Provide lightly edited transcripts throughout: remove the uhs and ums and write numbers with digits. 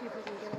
See if I can get it.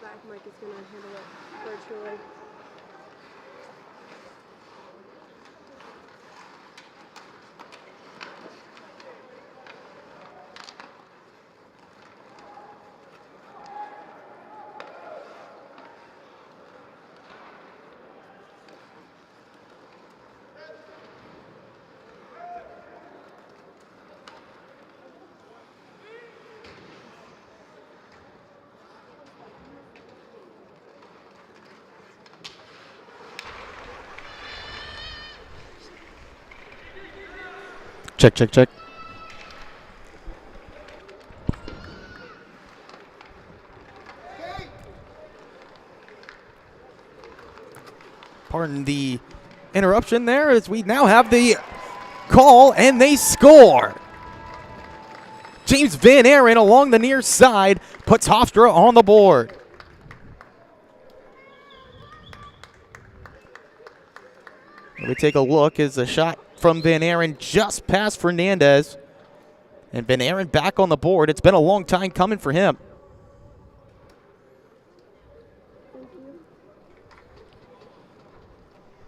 Back, Mike is going to handle it virtually. Check, check, check. Pardon the interruption there, as we now have the call, and they score. James Van Aaron along the near side puts Hofstra on the board. We take a look as a shot from Van Aren just past Fernandez. And Van Aren back on the board. It's been a long time coming for him.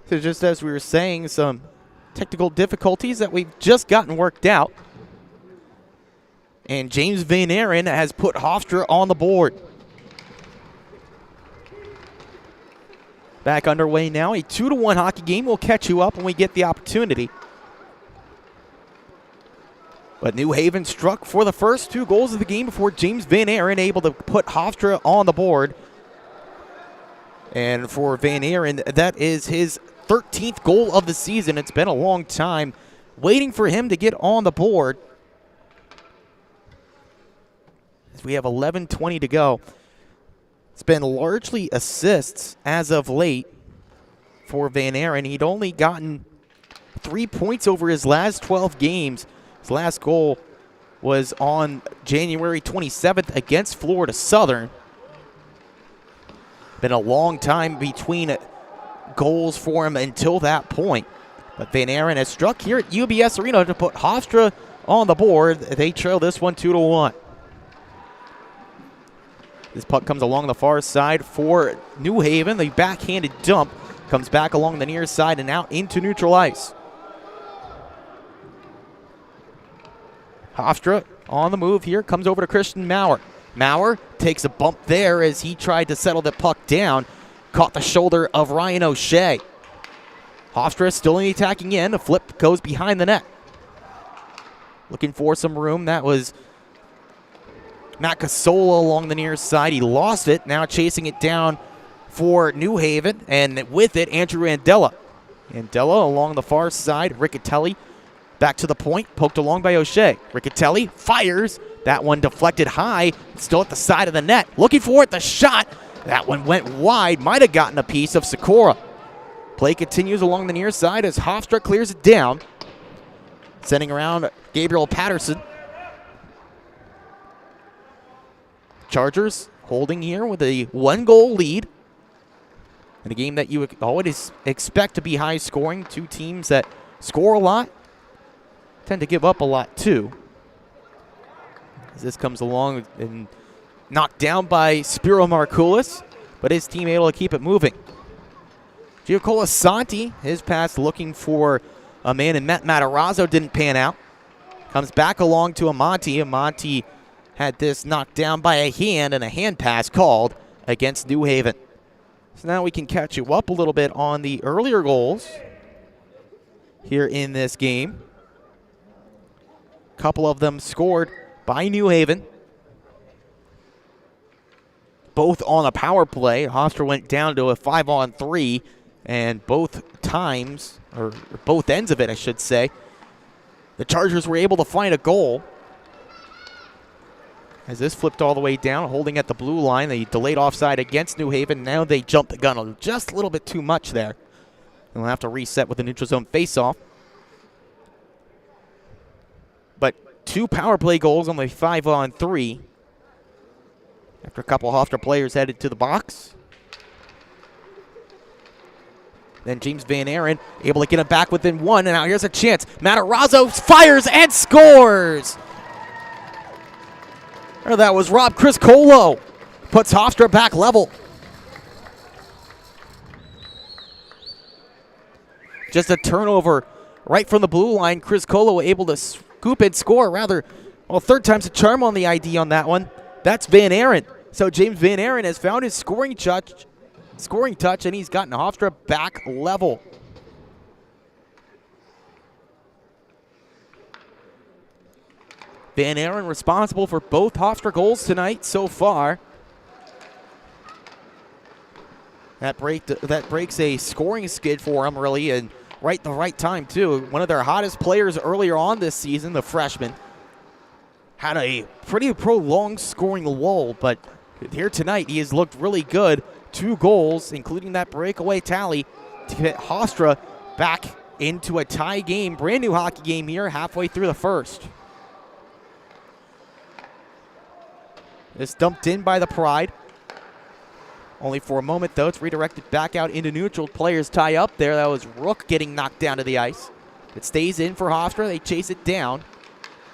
So just as we were saying, some technical difficulties that we've just gotten worked out. And James Van Aren has put Hofstra on the board. Back underway now. A 2-1 hockey game. We'll catch you up when we get the opportunity. But New Haven struck for the first 2 goals of the game before James Van Aren able to put Hofstra on the board. And for Van Aren, that is his 13th goal of the season. It's been a long time waiting for him to get on the board. As we have 11:20 to go. It's been largely assists as of late for Van Aren. He'd only gotten 3 points over his last 12 games. His last goal was on January 27th against Florida Southern. Been a long time between goals for him until that point. But Van Aren has struck here at UBS Arena to put Hofstra on the board. They trail this one 2-1. This puck comes along the far side for New Haven. The backhanded dump comes back along the near side and out into neutral ice. Hofstra on the move here, comes over to Christian Maurer. Maurer takes a bump there as he tried to settle the puck down. Caught the shoulder of Ryan O'Shea. Hofstra still in the attacking end. A flip goes behind the net. Looking for some room. That was Matt Casola along the near side. He lost it. Now chasing it down for New Haven. And with it, Andrew Andella. Andella along the far side. Riccatelli back to the point. Poked along by O'Shea. Riccatelli fires. That one deflected high. Still at the side of the net. Looking for it. The shot. That one went wide. Might have gotten a piece of Sikora. Play continues along the near side as Hofstra clears it down. Sending around Gabriel Patterson. Chargers holding here with a 1-goal lead. In a game that you would always expect to be high scoring. 2 teams that score a lot tend to give up a lot too. As this comes along and knocked down by Spiro Markoulis, but his team able to keep it moving. Giacola Santi, his pass looking for a man in Matt Matarazzo, didn't pan out. Comes back along to Amati. Amati had this knocked down by a hand and a hand pass called against New Haven. So now we can catch you up a little bit on the earlier goals here in this game. A couple of them scored by New Haven. Both on a power play. Hofstra went down to a 5-on-3, and both times, or both ends of it, I should say, the Chargers were able to find a goal. As this flipped all the way down, holding at the blue line, they delayed offside against New Haven. Now they jumped the gun just a little bit too much there. And we'll have to reset with the neutral zone faceoff. But 2 power play goals on the 5-on-3. After a couple of Hofstra players headed to the box. Then James Van Aren able to get him back within 1. And now here's a chance. Matarazzo fires and scores. Or that was Rob Criscolo. Puts Hofstra back level. Just a turnover right from the blue line. Criscolo able to scoop and score. Rather, well, 3rd time's a charm on the ID on that one. That's Van Aren. So James Van Aren has found his scoring touch, and he's gotten Hofstra back level. Van Aren responsible for both Hofstra goals tonight so far. That breaks a scoring skid for him, really, and the right time, too. One of their hottest players earlier on this season, the freshman, had a pretty prolonged scoring lull, but here tonight he has looked really good. 2 goals, including that breakaway tally, to get Hofstra back into a tie game, brand new hockey game here, halfway through the first. This dumped in by the Pride. Only for a moment, though. It's redirected back out into neutral. Players tie up there. That was Rook getting knocked down to the ice. It stays in for Hofstra. They chase it down.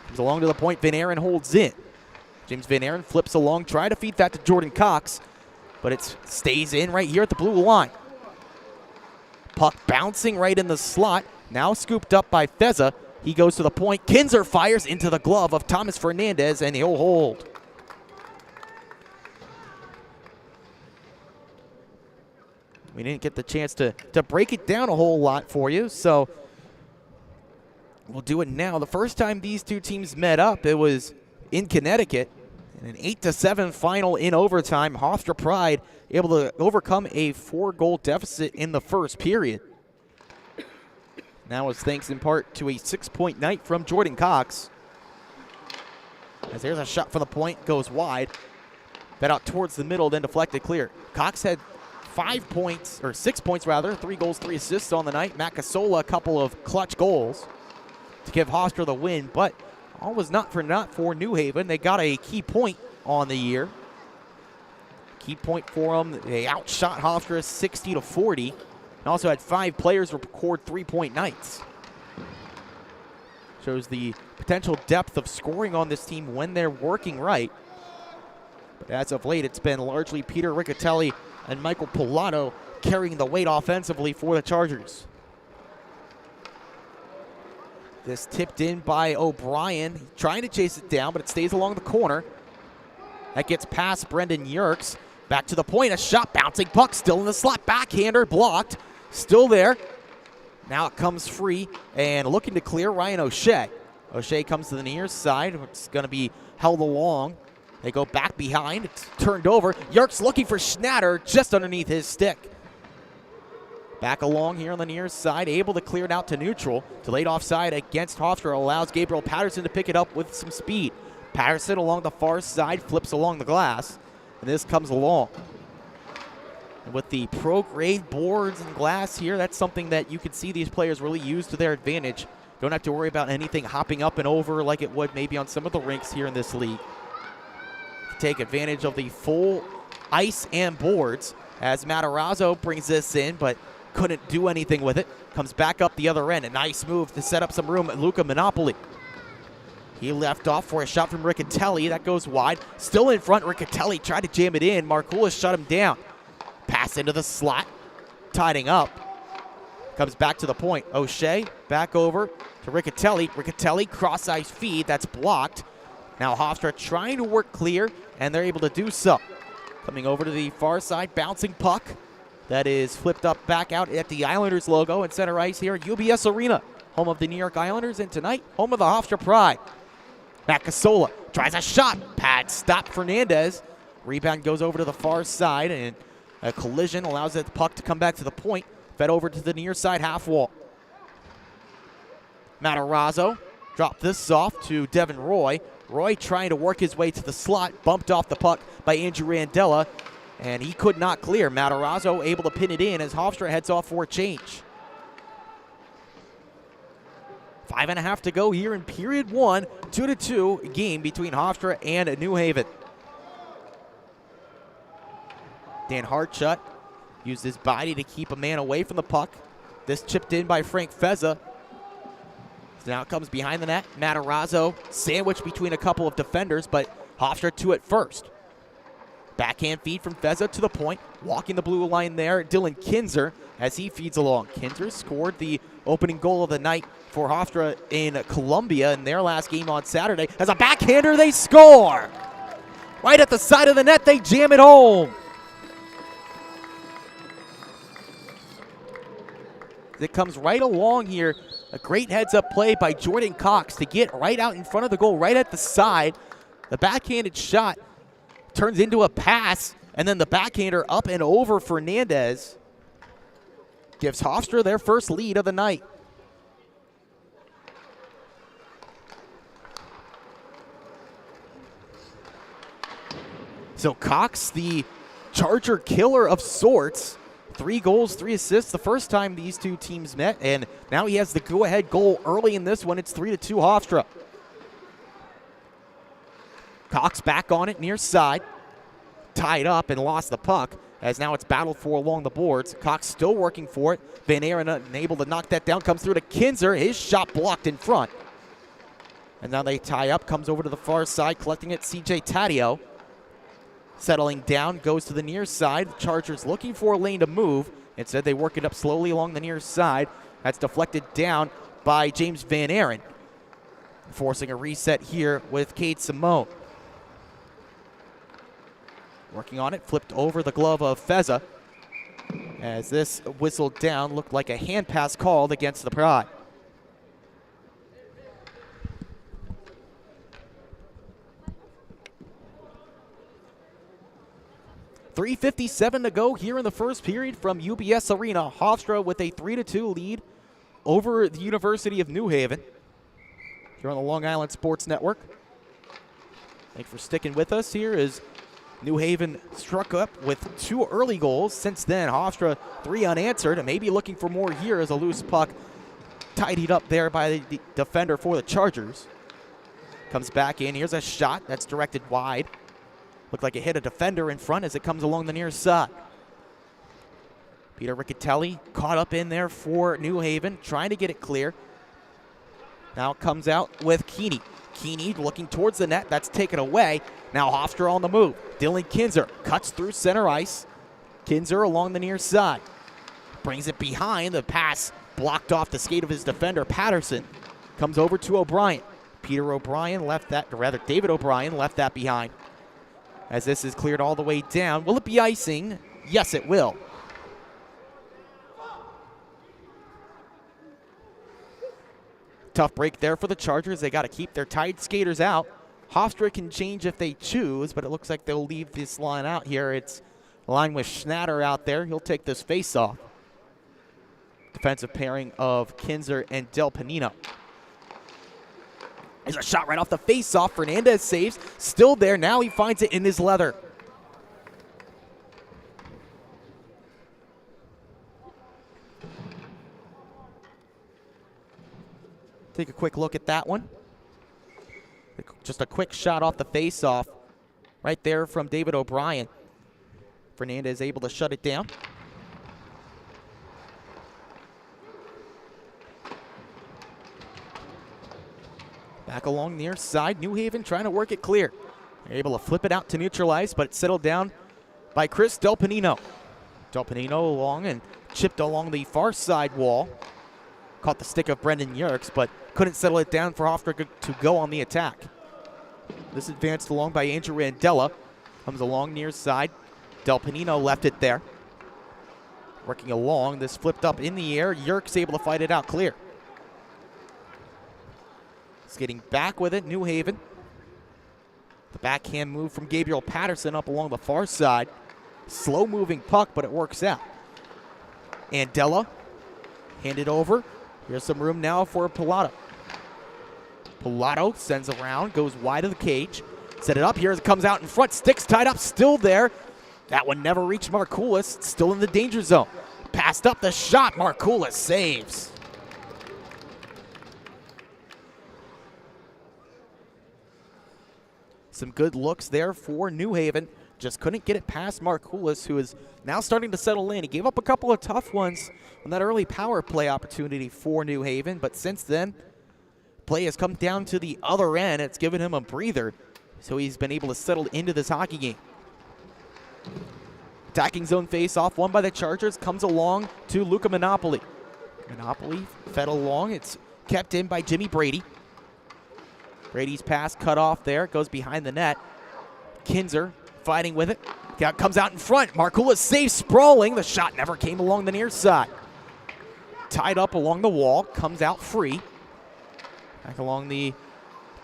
Comes along to the point. Van Aaron holds in. James Van Aaron flips along, try to feed that to Jordan Cox, but it stays in right here at the blue line. Puck bouncing right in the slot. Now scooped up by Feza. He goes to the point. Kinzer fires into the glove of Thomas Fernandez, and he'll hold. We didn't get the chance to break it down a whole lot for you, so we'll do it now. The first time these two teams met up, it was in Connecticut. In an 8-7 final in overtime, Hofstra Pride able to overcome a 4-goal deficit in the first period. That was thanks in part to a 6-point night from Jordan Cox. As there's a shot from the point, goes wide. That out towards the middle, then deflected clear. Cox had 5 points, or 6 points rather, 3 goals, 3 assists on the night. Matt Casola, a couple of clutch goals to give Hofstra the win, but all was not for New Haven. They got a key point on the year. Key point for them. They outshot Hofstra 60-40. And also had 5 players record 3-point nights. Shows the potential depth of scoring on this team when they're working right. But as of late, it's been largely Peter Riccatelli and Michael Pilato carrying the weight offensively for the Chargers. This tipped in by O'Brien, trying to chase it down, but it stays along the corner. That gets past Brendan Yerkes. Back to the point, a shot, bouncing puck, still in the slot. Backhander blocked, still there. Now it comes free and looking to clear Ryan O'Shea. O'Shea comes to the near side. It's going to be held along. They go back behind. It's turned over. Yerkes looking for Schnatter just underneath his stick. Back along here on the near side, able to clear it out to neutral. Delayed offside against Hofstra allows Gabriel Patterson to pick it up with some speed. Patterson along the far side, flips along the glass, and this comes along. And with the pro-grade boards and glass here, that's something that you can see these players really use to their advantage. Don't have to worry about anything hopping up and over like it would maybe on some of the rinks here in this league. Take advantage of the full ice and boards as Matarazzo brings this in, but couldn't do anything with it. Comes back up the other end. A nice move to set up some room at Luca Monopoli. He left off for a shot from Riccatelli. That goes wide. Still in front. Riccatelli tried to jam it in. Markoulis shut him down. Pass into the slot. Tidying up. Comes back to the point. O'Shea back over to Riccatelli. Riccatelli cross-ice feed. That's blocked. Now Hofstra trying to work clear, and they're able to do so. Coming over to the far side. Bouncing puck. That is flipped up back out at the Islanders logo in center ice here at UBS Arena, home of the New York Islanders, and tonight, home of the Hofstra Pride. Matt Casola tries a shot. Pad stop Fernandez. Rebound goes over to the far side, and a collision allows the puck to come back to the point. Fed over to the near side half wall. Matarazzo dropped this off to Devin Roy. Roy trying to work his way to the slot, bumped off the puck by Andrew Randella, and he could not clear. Matarazzo able to pin it in as Hofstra heads off for a change. 5.5 to go here in period 1. 2-2 game between Hofstra and New Haven. Dan Hartshut used his body to keep a man away from the puck. This chipped in by Frank Feza. So now it comes behind the net. Matarazzo sandwiched between a couple of defenders, but Hofstra to it first. Backhand feed from Feza to the point. Walking the blue line there, Dylan Kinzer as he feeds along. Kinzer scored the opening goal of the night for Hofstra in Columbia in their last game on Saturday. As a backhander, they score! Right at the side of the net, they jam it home. It comes right along here. A great heads-up play by Jordan Cox to get right out in front of the goal, right at the side. The backhanded shot turns into a pass, and then the backhander up and over Fernandez gives Hofstra their first lead of the night. So Cox, the Charger killer of sorts, 3 goals, 3 assists the first time these two teams met, and now he has the go-ahead goal early in this one. It's 3-2 Hofstra. Cox back on it near side. Tied up and lost the puck. as now it's battled for along the boards. Cox still working for it. Van Aren unable to knock that down. Comes through to Kinzer. His shot blocked in front. And now they tie up. Comes over to the far side. Collecting it, CJ Taddeo. Settling down. Goes to the near side. The Chargers looking for a lane to move. Instead, they work it up slowly along the near side. That's deflected down by James Van Aren. Forcing a reset here with Cade Simone. Working on it, flipped over the glove of Feza. As this whistled down, looked like a hand pass called against the Pride. .357 to go here in the first period from UBS Arena. Hofstra with a 3-2 lead over the University of New Haven here on the Long Island Sports Network. Thanks for sticking with us here as New Haven struck up with 2 early goals. Since then, Hofstra 3 unanswered and maybe looking for more here as a loose puck tidied up there by the defender for the Chargers. Comes back in. Here's a shot that's directed wide. Looked like it hit a defender in front as it comes along the near side. Peter Riccatelli caught up in there for New Haven, trying to get it clear. Now it comes out with Keeney. Keeney looking towards the net. That's taken away. Now Hofstra on the move. Dylan Kinzer cuts through center ice. Kinzer along the near side. Brings it behind. The pass blocked off the skate of his defender, Patterson. Comes over to O'Brien. Peter O'Brien left that, or rather David O'Brien left that behind. As this is cleared all the way down. Will it be icing? Yes, it will. Tough break there for the Chargers. They got to keep their tight skaters out. Hofstra can change if they choose, but it looks like they'll leave this line out here. It's a line with Schnatter out there. He'll take this face-off. Defensive pairing of Kinzer and Del Panino. There's a shot right off the face-off. Fernandez saves. Still there. Now he finds it in his leather. Take a quick look at that one. Just a quick shot off the face-off right there from David O'Brien. Fernandez able to shut it down. Back along near side. New Haven trying to work it clear. They're able to flip it out to neutralize, but it's settled down by Chris Del Panino. Del Panino along and chipped along the far side wall. Caught the stick of Brendan Yerkes, but couldn't settle it down for Hofstra to go on the attack. This advanced along by Andrew Randella. Comes along near side. Del Panino left it there. Working along. This flipped up in the air. Yerkes able to fight it out clear. Getting back with it, New Haven. The backhand move from Gabriel Patterson up along the far side. Slow moving puck, but it works out. Andella handed over. Here's some room now for Pilato. Pilato sends around, goes wide of the cage. Set it up here as it comes out in front. Sticks tied up, still there. That one never reached Markoulis. Still in the danger zone. Passed up the shot. Markoulis saves. Some good looks there for New Haven. Just couldn't get it past Markoulis, who is now starting to settle in. He gave up a couple of tough ones on that early power play opportunity for New Haven, but since then, play has come down to the other end. It's given him a breather, so he's been able to settle into this hockey game. Attacking zone face-off, won by the Chargers, comes along to Luca Monopoli. Monopoli fed along. It's kept in by Jimmy Brady. Brady's pass cut off there, goes behind the net. Kinzer fighting with it. Comes out in front. Markoulis saves, sprawling. The shot never came along the near side. Tied up along the wall, comes out free. Back along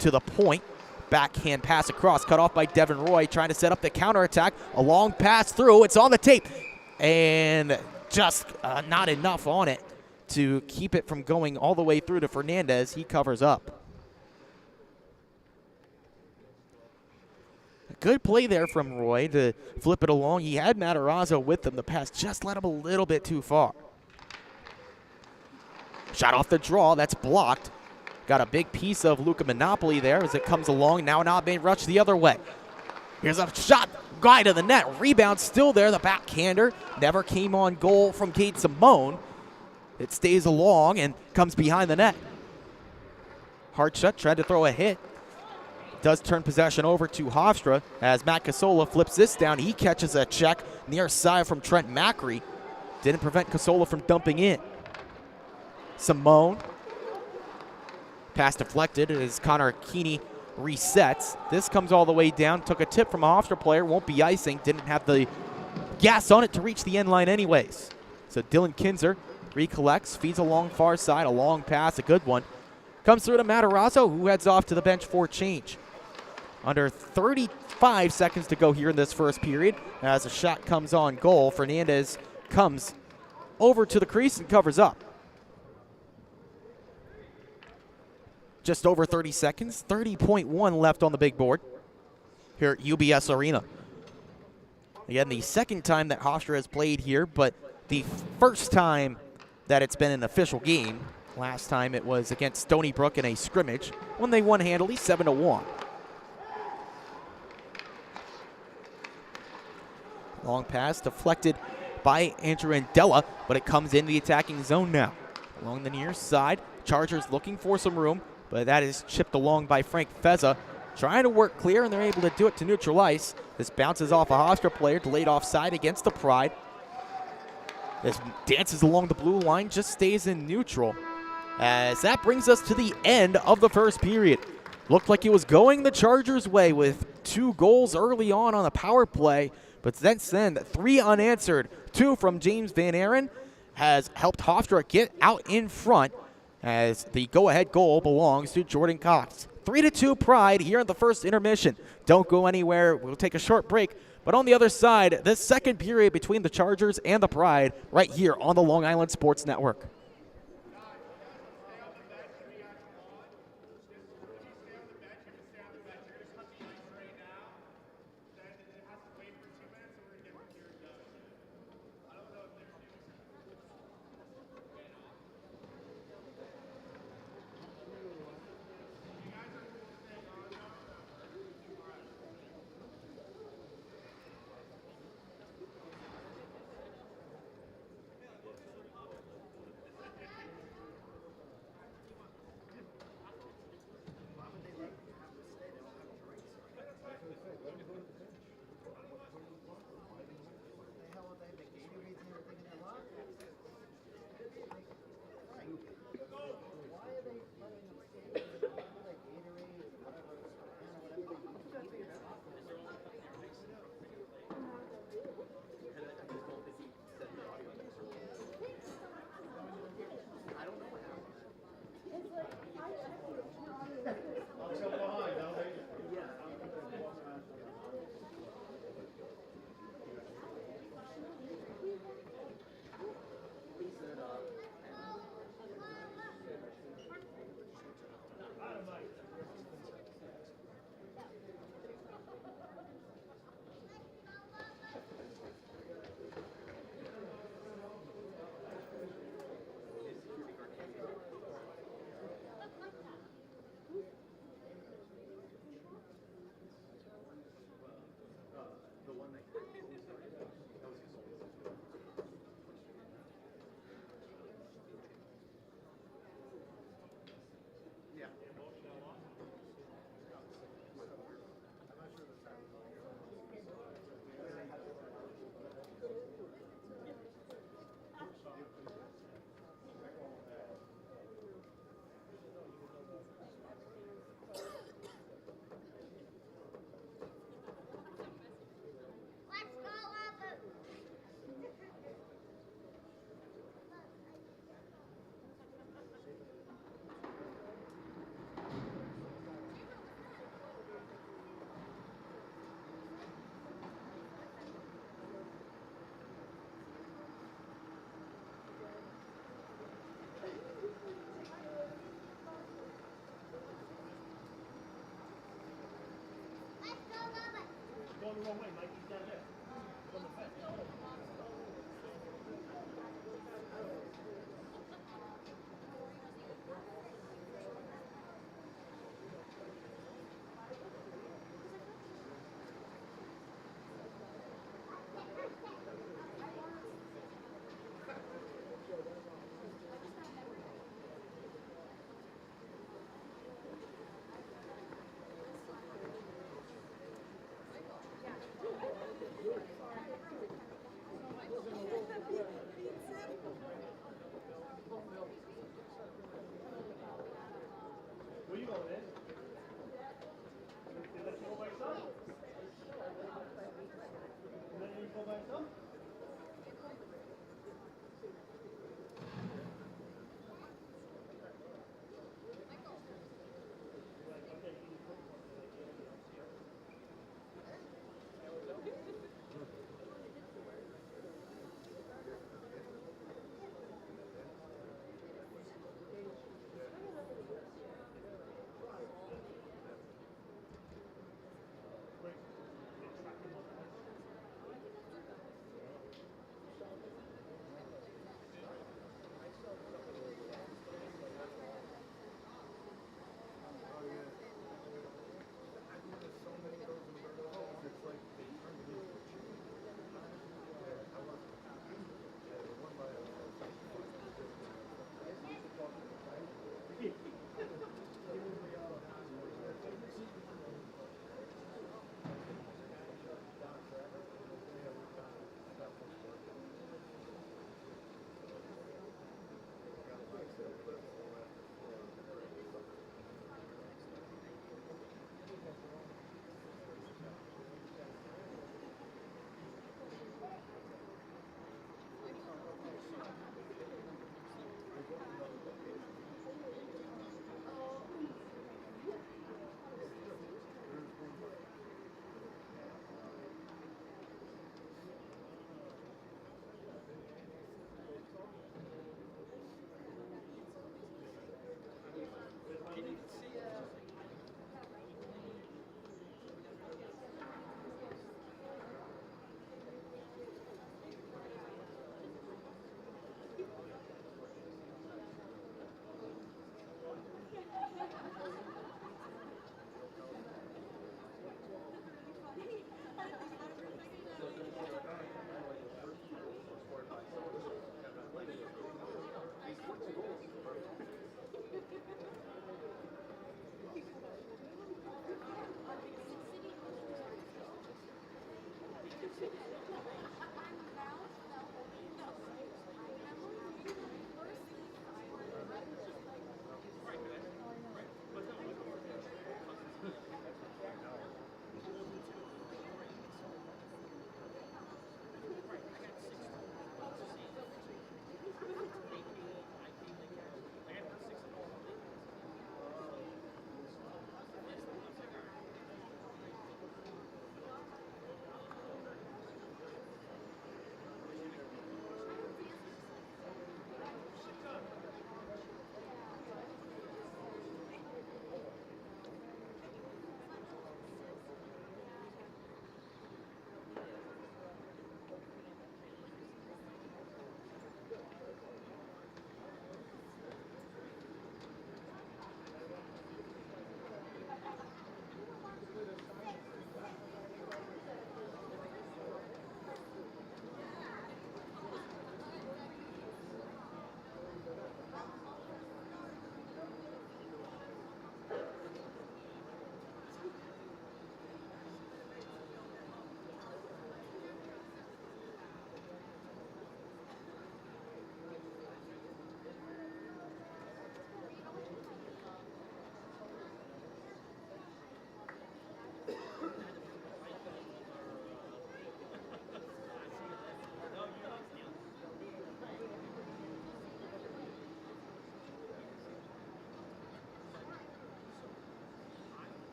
to the point. Backhand pass across, cut off by Devin Roy, trying to set up the counterattack. A long pass through, it's on the tape. And just not enough on it to keep it from going all the way through to Fernandez. He covers up. Good play there from Roy to flip it along. He had Matarazzo with him. The pass just led him a little bit too far. Shot off the draw. That's blocked. Got a big piece of Luca Monopoli there as it comes along. Now an odd man rush the other way. Here's a shot, guy to the net. Rebound still there. The backhander never came on goal from Kate Simone. It stays along and comes behind the net. Hard shot, tried to throw a hit. Does turn possession over to Hofstra as Matt Casola flips this down. He catches a check near side from Trent Macri. Didn't prevent Casola from dumping in. Simone. Pass deflected as Connor Keeney resets. This comes all the way down. Took a tip from a Hofstra player. Won't be icing. Didn't have the gas on it to reach the end line anyways. So Dylan Kinzer recollects, feeds along far side. A long pass, a good one. Comes through to Matarazzo, who heads off to the bench for change. Under 35 seconds to go here in this first period. As a shot comes on goal, Fernandez comes over to the crease and covers up. Just over 30 seconds, 30.1 left on the big board here at UBS Arena. Again, the second time that Hofstra has played here, but the first time that it's been an official game. Last time it was against Stony Brook in a scrimmage when they won handily 7-1. Long pass deflected by Andrew Andella, but it comes into the attacking zone now. Along the near side, Chargers looking for some room, but that is chipped along by Frank Fezza. Trying to work clear, and they're able to do it to neutral ice. This bounces off a Hofstra player, delayed offside against the Pride. This dances along the blue line, just stays in neutral. As that brings us to the end of the first period. Looked like it was going the Chargers' way with 2 goals early on the power play, but then 3 unanswered. 2 from James Van Aaron has helped Hofstra get out in front as the go-ahead goal belongs to Jordan Cox. 3-2 Pride here in the first intermission. Don't go anywhere. We'll take a short break. But on the other side, this second period between the Chargers and the Pride right here on the Long Island Sports Network.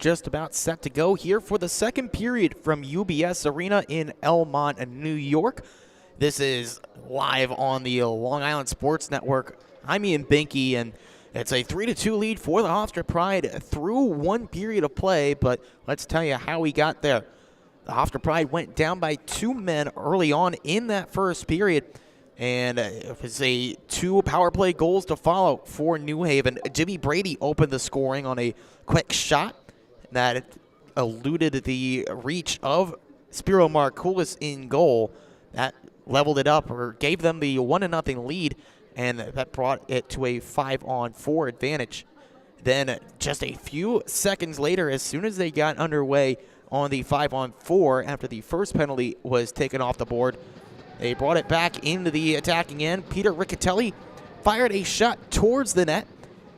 just about set to go here for the second period from UBS Arena in Elmont, New York. This is live on the Long Island Sports Network. I'm Ian Binky, and it's a 3-2 lead for the Hofstra Pride through one period of play, but let's tell you how we got there. The Hofstra Pride went down by 2 men early on in that first period, and it was a 2 power play goals to follow for New Haven. Jimmy Brady opened the scoring on a quick shot that eluded the reach of Spiro Markoulis in goal. That leveled it up, or gave them the 1-0 lead, and that brought it to a 5-on-4 advantage. Then just a few seconds later, as soon as they got underway on the 5-on-4 after the first penalty was taken off the board, they brought it back into the attacking end. Peter Riccatelli fired a shot towards the net,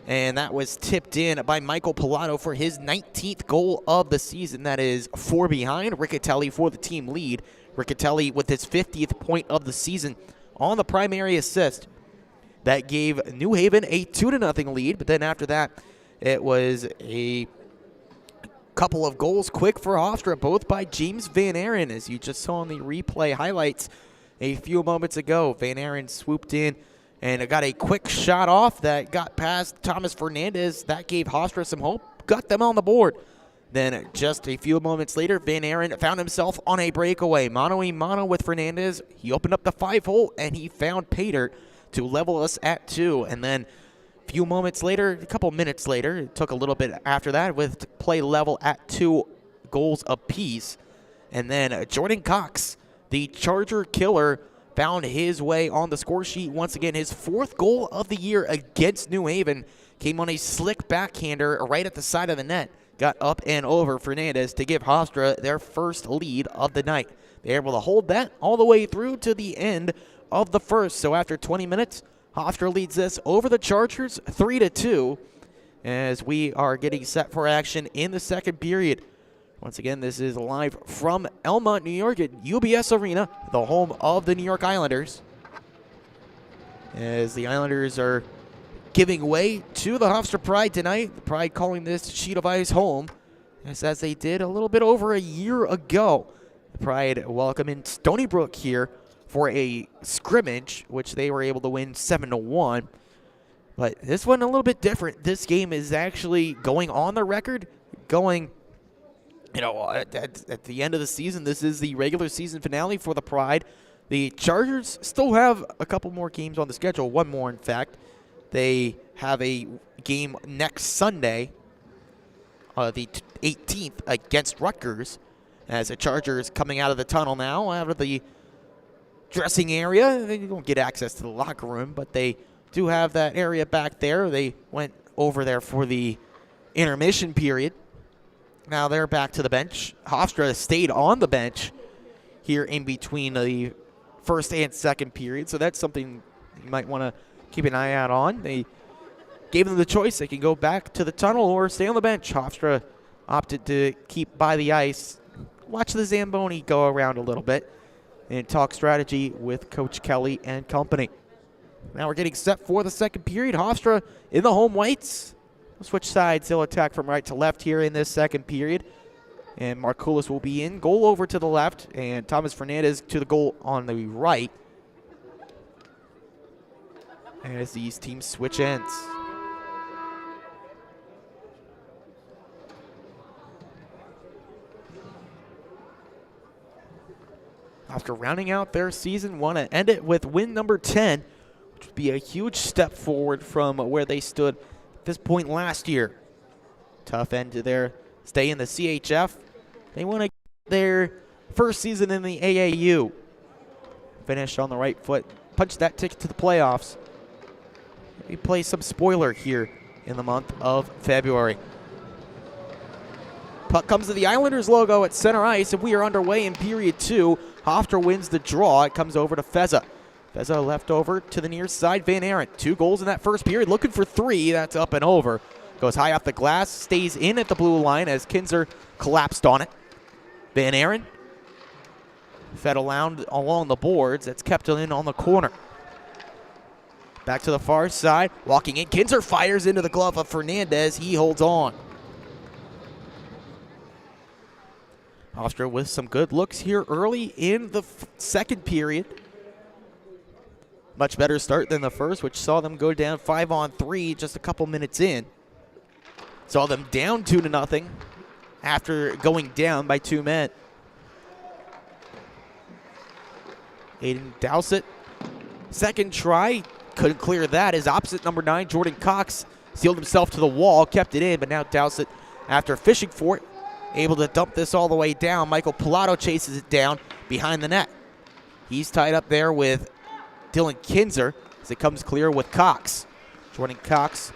and that was tipped in by Michael Pilato for his 19th goal of the season. That is 4 behind Riccatelli for the team lead. Riccatelli with his 50th point of the season on the primary assist. That gave New Haven a 2-0 lead, but then after that, it was a couple of goals quick for Hofstra, both by James Van Aaron, as you just saw in the replay highlights a few moments ago. Van Aaron swooped in and got a quick shot off that got past Thomas Fernandez. That gave Hofstra some hope, got them on the board. Then just a few moments later, Van Aaron found himself on a breakaway. Mano-a-mano with Fernandez. He opened up the 5-hole, and he found Pater to level us at 2. And then a few moments later, a couple minutes later, it took a little bit after that with play level at 2 goals apiece. And then Jordan Cox, the Charger killer, found his way on the score sheet once again. His 4th goal of the year against New Haven came on a slick backhander right at the side of the net. Got up and over Fernandez to give Hofstra their first lead of the night. They're able to hold that all the way through to the end of the first. So after 20 minutes, Hofstra leads this over the Chargers 3-2 as we are getting set for action in the second period. Once again, this is live from Elmont, New York at UBS Arena, the home of the New York Islanders. As the Islanders are giving way to the Hofstra Pride tonight. The Pride calling this sheet of ice home, as they did a little bit over a year ago. The Pride welcome in Stony Brook here for a scrimmage, which they were able to win 7-1. But this one a little bit different. This game is actually going on the record, going, at the end of the season. This is the regular season finale for the Pride. The Chargers still have a couple more games on the schedule, one more in fact. They have a game next Sunday, the 18th, against Rutgers, as the Chargers coming out of the tunnel now, out of the dressing area. They don't get access to the locker room, but they do have that area back there. They went over there for the intermission period. Now they're back to the bench. Hofstra stayed on the bench here in between the first and second period, so that's something you might want to keep an eye out on. They gave them the choice. They can go back to the tunnel or stay on the bench. Hofstra opted to keep by the ice, watch the Zamboni go around a little bit, and talk strategy with Coach Kelly and company. Now we're getting set for the second period. Hofstra in the home whites. We'll switch sides. They'll attack from right to left here in this second period. And Markoulis will be in. Goal over to the left, and Thomas Fernandez to the goal on the right, as these teams switch ends. After rounding out their season, want to end it with win number 10, which would be a huge step forward from where they stood at this point last year. Tough end to their stay in the CHF. They want to get their first season in the AAU. Finish on the right foot, punch that ticket to the playoffs. We play some spoiler here in the month of February. Puck comes to the Islanders logo at center ice, and we are underway in period 2. Hofstra wins the draw. It comes over to Feza. Feza left over to the near side. Van Aaron, 2 goals in that first period, looking for 3. That's up and over. Goes high off the glass, stays in at the blue line as Kinzer collapsed on it. Van Aaron fed along the boards. That's kept in on the corner. Back to the far side, walking in. Kinzer fires into the glove of Fernandez. He holds on. Hofstra with some good looks here early in the second period. Much better start than the first, which saw them go down 5-on-3 just a couple minutes in. Saw them down 2-0 after going down by 2 men. Aiden Dowsett, second try, couldn't clear that. His opposite number 9, Jordan Cox, sealed himself to the wall, kept it in, but now Dowsett, after fishing for it, able to dump this all the way down. Michael Pilato chases it down behind the net. He's tied up there with Dylan Kinzer as it comes clear with Cox. Jordan Cox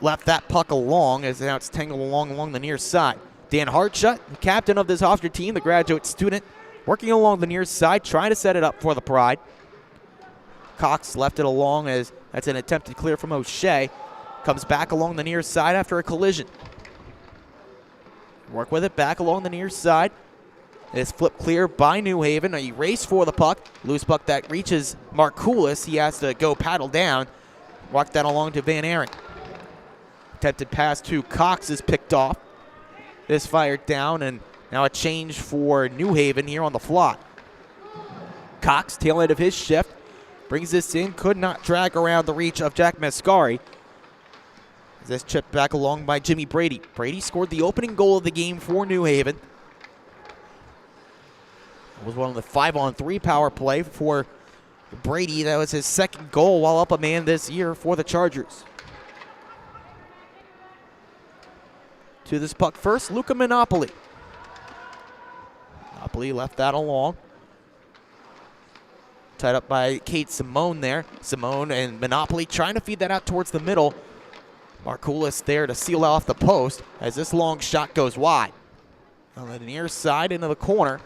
left that puck along as now it's tangled along the near side. Dan Hartshut, the captain of this Hofstra team, the graduate student, working along the near side, trying to set it up for the Pride. Cox left it along as that's an attempted clear from O'Shea. Comes back along the near side after a collision. Work with it back along the near side. It's flipped clear by New Haven. A race for the puck. Loose puck that reaches Markoulis. He has to go paddle down. Walk that along to Van Aaron. Attempted pass to Cox is picked off. This fired down, and now a change for New Haven here on the fly. Cox, tail end of his shift, brings this in. Could not drag around the reach of Jack Mascari. This chipped back along by Jimmy Brady. Brady scored the opening goal of the game for New Haven. It was one of the 5-on-3 power play for Brady. That was his second goal while up a man this year for the Chargers. To this puck first, Luca Monopoli. Monopoli left that along. Tied up by Kate Simone there. Simone and Monopoli trying to feed that out towards the middle. Markoulis there to seal off the post as this long shot goes wide. On the near side into the corner.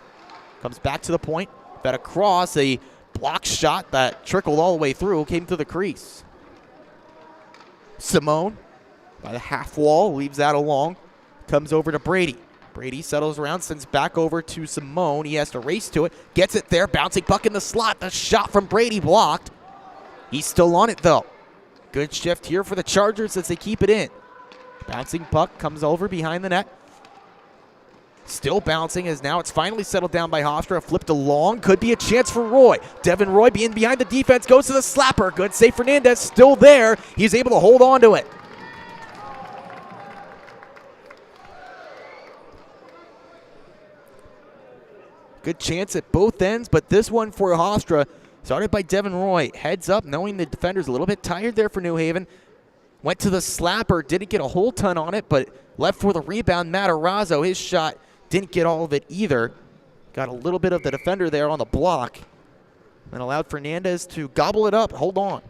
Comes back to the point. Fed across, a block shot that trickled all the way through, came through the crease. Simone by the half wall, leaves that along. Comes over to Brady. Brady settles around, sends back over to Simone. He has to race to it. Gets it there, bouncing puck in the slot. The shot from Brady blocked. He's still on it though. Good shift here for the Chargers as they keep it in. Bouncing puck comes over behind the net. Still bouncing as now it's finally settled down by Hofstra. Flipped along. Could be a chance for Roy. Devin Roy being behind the defense. Goes to the slapper. Good save. Fernandez still there. He's able to hold on to it. Good chance at both ends, but this one for Hofstra started by Devin Roy. Heads up, knowing the defender's a little bit tired there for New Haven. Went to the slapper. Didn't get a whole ton on it, but left for the rebound. Matarazzo, his shot didn't get all of it either. Got a little bit of the defender there on the block and allowed Fernandez to gobble it up. Hold on.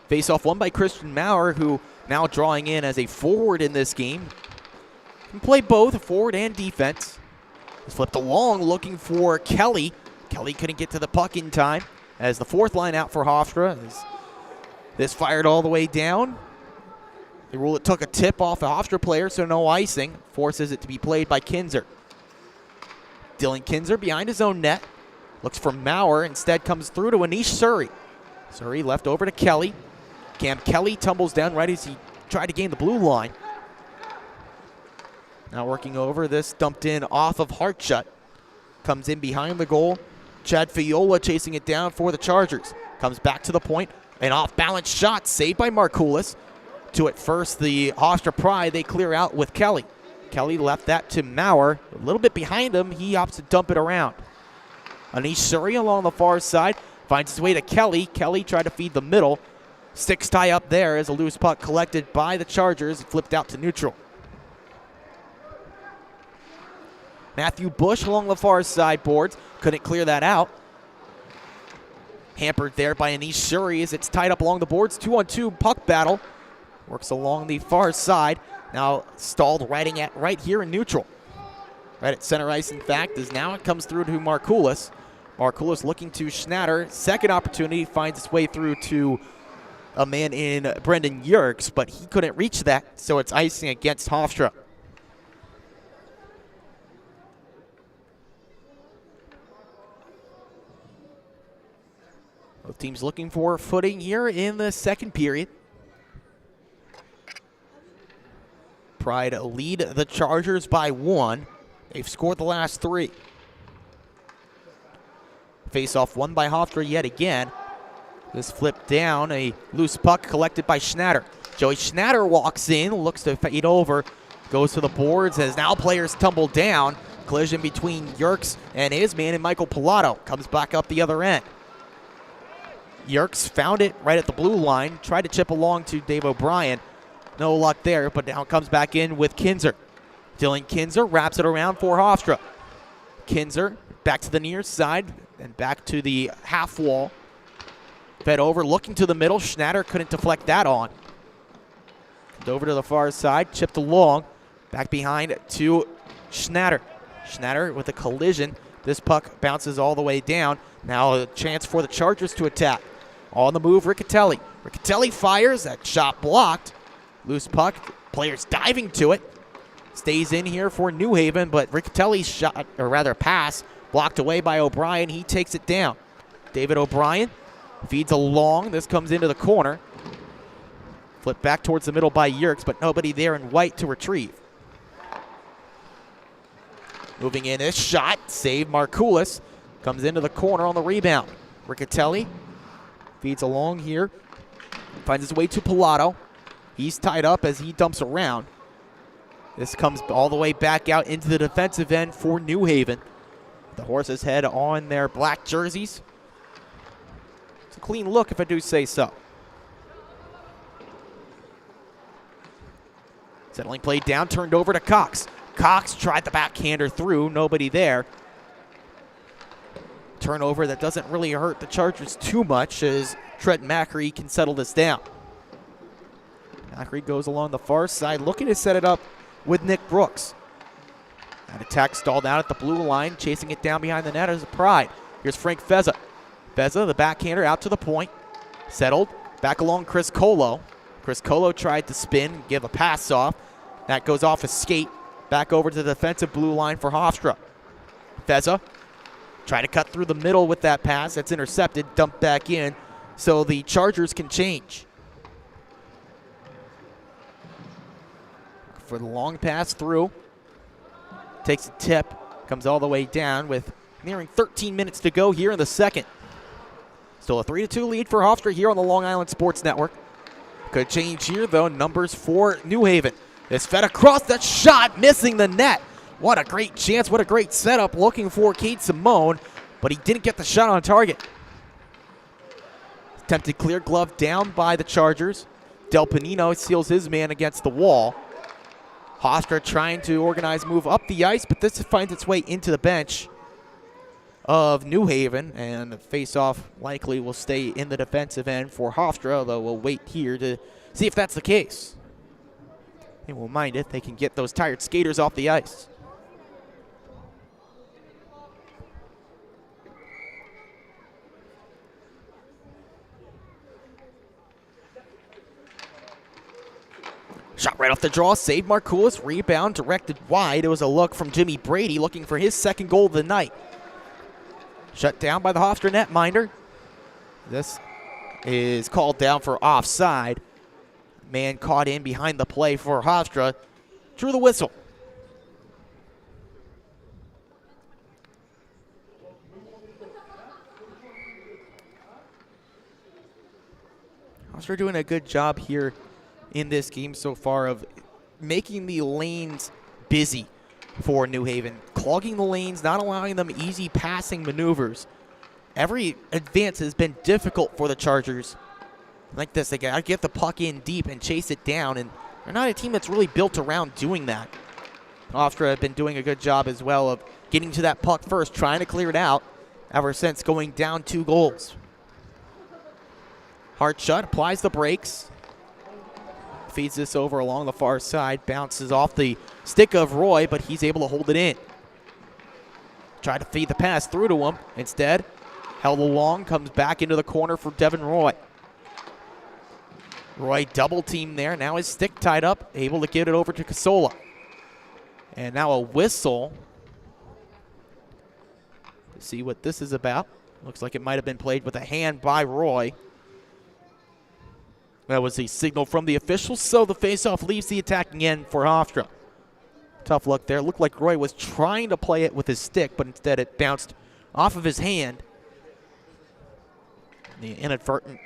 Face-off won by Christian Maurer, who now drawing in as a forward in this game. Can play both forward and defense. He's flipped along looking for Kelly. Kelly couldn't get to the puck in time as the fourth line out for Hofstra. This fired all the way down. The rule it took a tip off a Hofstra player, so no icing. Forces it to be played by Kinzer. Dylan Kinzer behind his own net. Looks for Maurer. Instead comes through to Anish Surrey. Surrey left over to Kelly. Cam Kelly tumbles down right as he tried to gain the blue line. Now working over this, dumped in off of Hartshut. Comes in behind the goal. Chad Fiola chasing it down for the Chargers. Comes back to the point. An off-balance shot saved by Markoulis. To it first, the Hofstra Pride, they clear out with Kelly. Kelly left that to Maurer. A little bit behind him, he opts to dump it around. Anish Surrey along the far side. Finds his way to Kelly. Kelly tried to feed the middle. Sticks tie up there as a loose puck collected by the Chargers. Flipped out to neutral. Matthew Bush along the far side boards. Couldn't clear that out. Hampered there by Anish Surrey as it's tied up along the boards. 2-on-2 puck battle. Works along the far side. Now stalled right here in neutral. Right at center ice, in fact, as now it comes through to Markoulis. Markoulis looking to Schnatter. Second opportunity finds its way through to a man in Brendan Yerkes, but he couldn't reach that, so it's icing against Hofstra. Both teams looking for footing here in the second period. Pride lead the Chargers by 1. They've scored the last 3. Face-off won by Hofstra yet again. This flipped down, a loose puck collected by Schnatter. Joey Schnatter walks in, looks to fade over, goes to the boards as now players tumble down. Collision between Yerkes and his man and Michael Pilato. Comes back up the other end. Yerkes found it right at the blue line, tried to chip along to Dave O'Brien. No luck there, but now comes back in with Kinzer. Dylan Kinzer wraps it around for Hofstra. Kinzer back to the near side and back to the half wall. Fed over, looking to the middle. Schnatter couldn't deflect that on. Over to the far side, chipped along. Back behind to Schnatter. Schnatter with a collision. This puck bounces all the way down. Now a chance for the Chargers to attack. On the move, Riccatelli. Riccatelli fires, that shot blocked. Loose puck, players diving to it. Stays in here for New Haven, but Riccatelli's shot, or rather pass, blocked away by O'Brien. He takes it down. David O'Brien feeds along. This comes into the corner. Flipped back towards the middle by Yerkes, but nobody there in white to retrieve. Moving in this shot, save Markoulis. Comes into the corner on the rebound. Riccatelli feeds along here. Finds his way to Pilato. He's tied up as he dumps around. This comes all the way back out into the defensive end for New Haven. The Horses head on their black jerseys. It's a clean look if I do say so. Settling play down, turned over to Cox. Cox tried the backhander through, nobody there. Turnover that doesn't really hurt the Chargers too much as Trent Macri can settle this down. Macri goes along the far side, looking to set it up with Nick Brooks. That attack stalled out at the blue line, chasing it down behind the net as a Pride. Here's Frank Feza. Feza, the backhander, out to the point. Settled, back along Chris Colo. Chris Colo tried to spin, give a pass off. That goes off his skate. Back over to the defensive blue line for Hofstra. Feza try to cut through the middle with that pass. That's intercepted, dumped back in, so the Chargers can change. For the long pass through. Takes a tip, comes all the way down with nearing 13 minutes to go here in the second. Still a 3-2 lead for Hofstra here on the Long Island Sports Network. Could change here, though. Numbers for New Haven. This fed across, that shot, missing the net. What a great chance, what a great setup, looking for Cade Simone, but he didn't get the shot on target. Attempted clear glove down by the Chargers. Del Panino seals his man against the wall. Hofstra trying to organize move up the ice, but this finds its way into the bench of New Haven, and the face-off likely will stay in the defensive end for Hofstra, although we'll wait here to see if that's the case. They won't mind it. They can get those tired skaters off the ice. Shot right off the draw, saved Markoulis, rebound directed wide. It was a look from Jimmy Brady looking for his second goal of the night. Shut down by the Hofstra netminder. This is called down for offside. Man caught in behind the play for Hofstra. Drew the whistle. Hofstra doing a good job here in this game so far of making the lanes busy for New Haven. Clogging the lanes, not allowing them easy passing maneuvers. Every advance has been difficult for the Chargers. Like this, they gotta get the puck in deep and chase it down, and they're not a team that's really built around doing that. Hofstra have been doing a good job as well of getting to that puck first, trying to clear it out ever since going down 2 goals. Hard shot, applies the brakes. Feeds this over along the far side, bounces off the stick of Roy, but he's able to hold it in. Tried to feed the pass through to him. Instead, held along, comes back into the corner for Devin Roy. Roy double team there. Now his stick tied up, able to get it over to Casola. And now a whistle. Let's see what this is about. Looks like it might have been played with a hand by Roy. That was a signal from the officials, so the faceoff leaves the attacking end for Hofstra. Tough luck there. Looked like Roy was trying to play it with his stick, but instead it bounced off of his hand. The inadvertent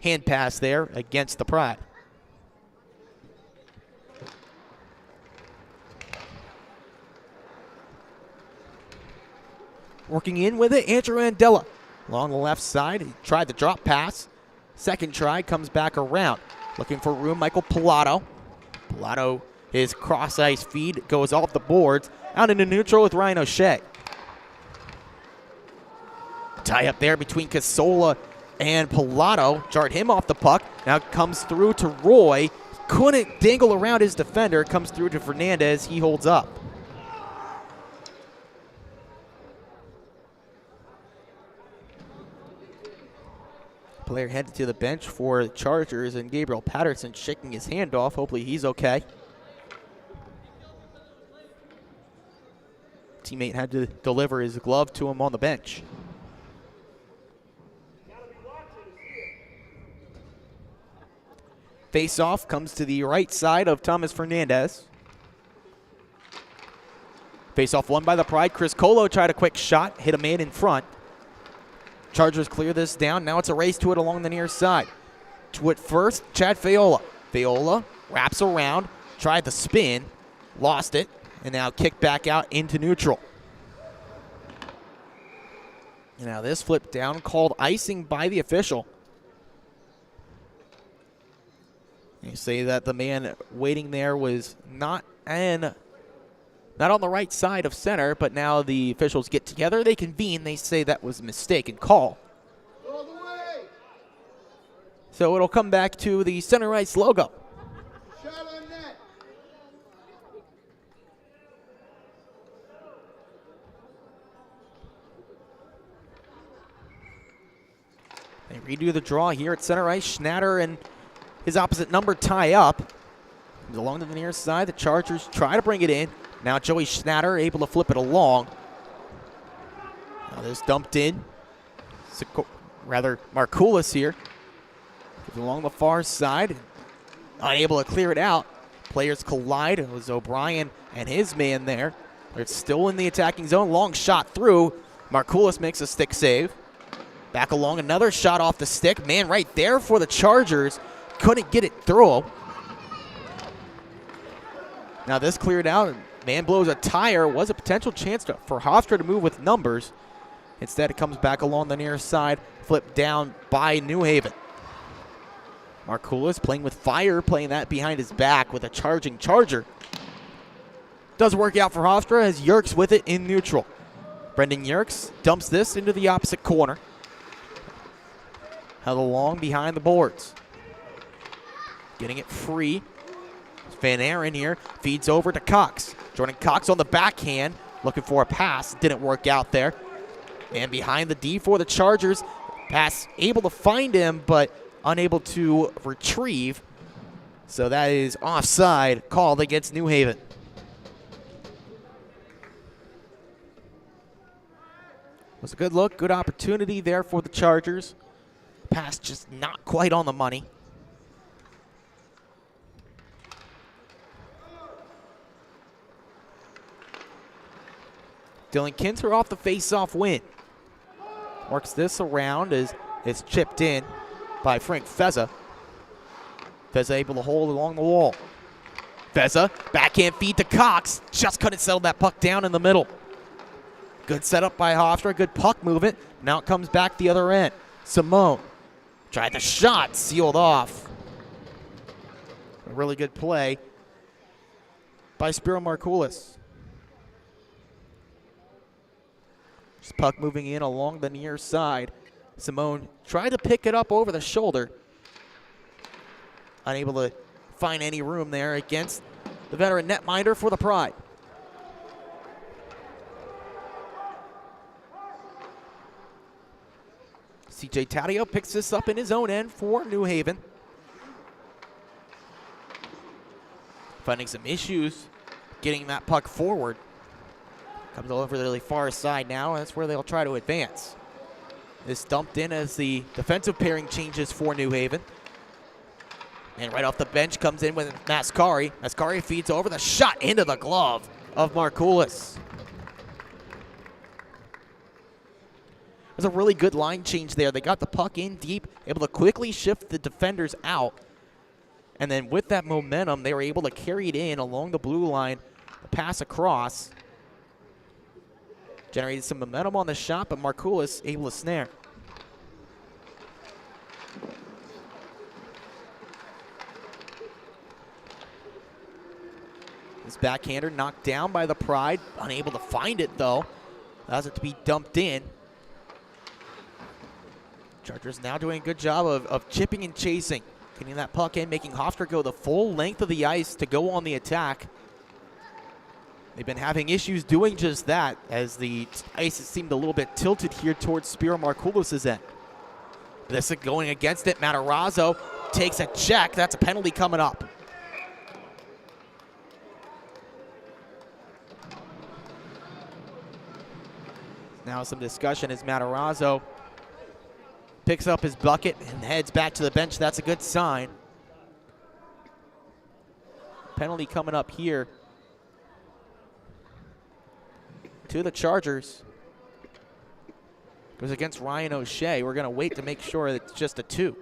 hand pass there against the Pride. Working in with it, Andrew Andela. Along the left side, he tried the drop pass. Second try, comes back around. Looking for room, Michael Pilato. Pilato, his cross-ice feed goes off the boards. Out into neutral with Ryan O'Shea. Tie up there between Casola and Pilato. Jarred him off the puck. Now comes through to Roy. Couldn't dangle around his defender. Comes through to Fernandez. He holds up. Player headed to the bench for the Chargers, and Gabriel Patterson shaking his hand off. Hopefully he's okay. Teammate had to deliver his glove to him on the bench. Face-off comes to the right side of Thomas Fernandez. Face-off won by the Pride. Chris Colo tried a quick shot, hit a man in front. Chargers clear this down. Now it's a race to it along the near side. To it first, Chad Faiola. Faiola wraps around, tried the spin, lost it, and now kicked back out into neutral. Now this flip down called icing by the official. You say that the man waiting there was not on the right side of center, but now the officials get together, they convene, they say that was a mistaken call. So it'll come back to the center ice logo. Shot on net. They redo the draw here at center ice. Schnatter and his opposite number tie up. Comes along to the near side. The Chargers try to bring it in. Now Joey Schnatter able to flip it along. Now this dumped in. Markoulis here. Goes along the far side. Unable to clear it out. Players collide. It was O'Brien and his man there. They're still in the attacking zone. Long shot through. Markoulis makes a stick save. Back along, another shot off the stick. Man right there for the Chargers. Couldn't get it through. Now this cleared out. Man blows a tire. Was a potential chance for Hofstra to move with numbers. Instead, it comes back along the near side. Flipped down by New Haven. Markoulis playing with fire, playing that behind his back with a charging Charger. Does work out for Hofstra as Yerkes with it in neutral. Brendan Yerkes dumps this into the opposite corner. Held along behind the boards. Getting it free. Van Aaron here feeds over to Cox. Jordan Cox on the backhand, looking for a pass. Didn't work out there. And behind the D for the Chargers. Pass able to find him, but unable to retrieve. So that is offside called against New Haven. Was a good look, good opportunity there for the Chargers. Pass just not quite on the money. Dylan Kinter off the face-off win. Works this around as it's chipped in by Frank Feza. Feza able to hold along the wall. Feza, backhand feed to Cox. Just couldn't settle that puck down in the middle. Good setup by Hofstra, good puck movement. Now it comes back the other end. Simone tried the shot, sealed off. A really good play by Spiro Markoulis. Puck moving in along the near side. Simone tried to pick it up over the shoulder. Unable to find any room there against the veteran netminder for the Pride. CJ Taddeo picks this up in his own end for New Haven. Finding some issues getting that puck forward. Comes over to the far side now. That's where they'll try to advance. This dumped in as the defensive pairing changes for New Haven. And right off the bench comes in with Mascari. Mascari feeds over the shot into the glove of Markoulis. It was a really good line change there. They got the puck in deep, able to quickly shift the defenders out. And then with that momentum, they were able to carry it in along the blue line, pass across. Generated some momentum on the shot, but Markoulis able to snare. This backhander knocked down by the Pride. Unable to find it, though. Allows it to be dumped in. Chargers now doing a good job of chipping and chasing. Getting that puck in, making Hofstra go the full length of the ice to go on the attack. They've been having issues doing just that as the ice has seemed a little bit tilted here towards Spiro Markoulis' end. This is going against it. Matarazzo takes a check. That's a penalty coming up. Now some discussion as Matarazzo picks up his bucket and heads back to the bench. That's a good sign. Penalty coming up here to the Chargers. It was against Ryan O'Shea. We're going to wait to make sure that it's just a 2.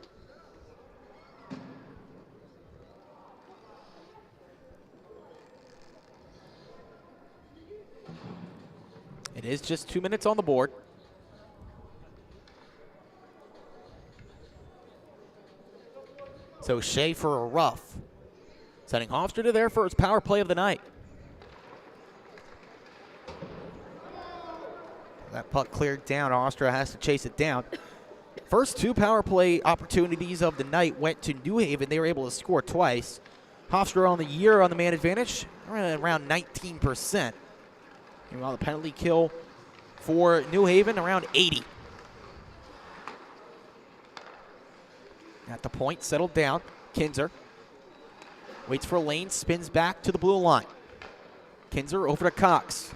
It is just 2 minutes on the board. So Shea for a rough. Sending Hofstra to their first power play of the night. That puck cleared down. Hofstra has to chase it down. First 2 power play opportunities of the night went to New Haven. They were able to score twice. Hofstra on the year on the man advantage, around 19%. Meanwhile, the penalty kill for New Haven, around 80. At the point, settled down. Kinzer waits for Lane, spins back to the blue line. Kinzer over to Cox.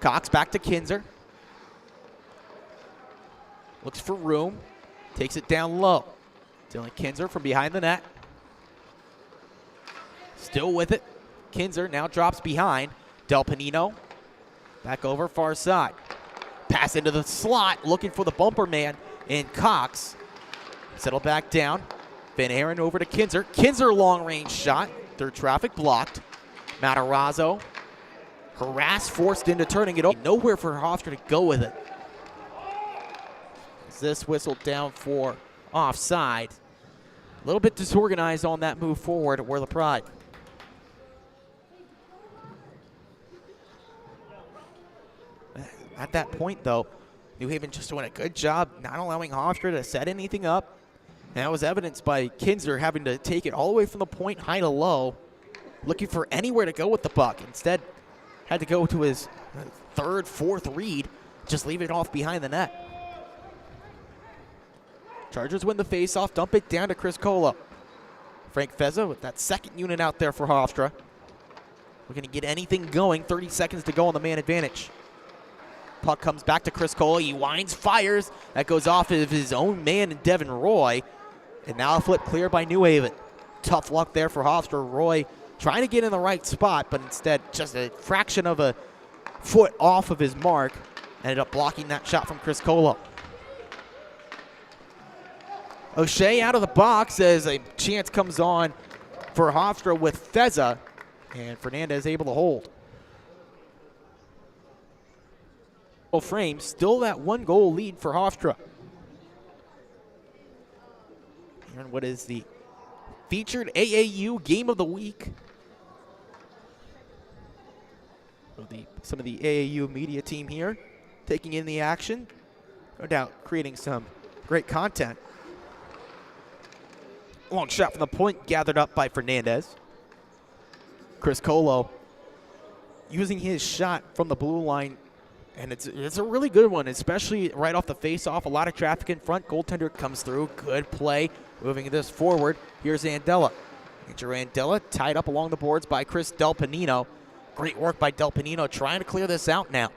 Cox back to Kinzer. Looks for room. Takes it down low. Dylan Kinzer from behind the net. Still with it. Kinzer now drops behind. Del Panino back over far side. Pass into the slot, looking for the bumper man in Cox. Settle back down. Van Aaron over to Kinzer. Kinzer long range shot. Third traffic blocked. Matarazzo harassed, forced into turning it over. Nowhere for Hofstra to go with it. Is this whistled down for offside? A little bit disorganized on that move forward where the Pride. At that point, though, New Haven just doing a good job not allowing Hofstra to set anything up. And that was evidenced by Kinzer having to take it all the way from the point high to low, looking for anywhere to go with the puck. Instead, had to go to his third, fourth read, just leave it off behind the net. Chargers win the faceoff, dump it down to Chris Colo. Frank Fezza with that second unit out there for Hofstra. We're going to get anything going. 30 seconds to go on the man advantage. Puck comes back to Chris Cole. He winds, fires. That goes off of his own man, Devin Roy. And now a flip clear by New Haven. Tough luck there for Hofstra. Roy trying to get in the right spot, but instead just a fraction of a foot off of his mark. Ended up blocking that shot from Chris Colo. O'Shea out of the box as a chance comes on for Hofstra with Fezza. And Fernandez able to hold. Frame, still that 1-goal lead for Hofstra. And what is the featured AAU game of the week? So some of the AAU media team here taking in the action. No doubt creating some great content. Long shot from the point gathered up by Fernandez. Chris Colo using his shot from the blue line. And it's a really good one, especially right off the face-off. A lot of traffic in front. Goaltender comes through. Good play. Moving this forward. Here's Andela. Andrew Andela tied up along the boards by Chris Del Panino. Great work by Del Panino trying to clear this out now.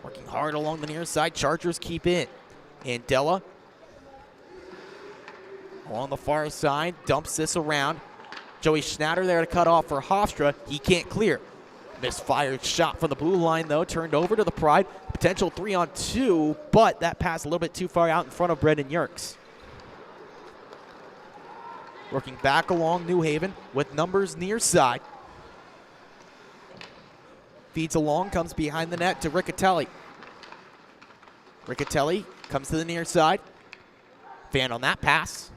Working hard along the near side. Chargers keep it. Andela Along the far side, dumps this around. Joey Schnatter there to cut off for Hofstra. He can't clear. Misfired shot from the blue line, though, turned over to the Pride. Potential 3-on-2, but that pass a little bit too far out in front of Brendan Yerkes. Working back along New Haven with numbers near side. Feeds along, comes behind the net to Riccatelli. Riccatelli comes to the near side. Fan on that pass.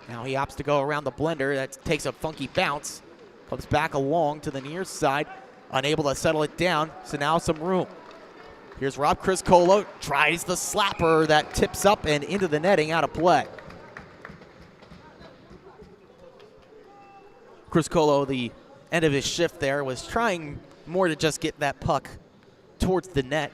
Now he opts to go around the blender. That takes a funky bounce. Comes back along to the near side. Unable to settle it down, so now some room. Here's Rob Criscolo. Tries the slapper that tips up and into the netting, out of play. Criscolo, the end of his shift there, was trying more to just get that puck towards the net.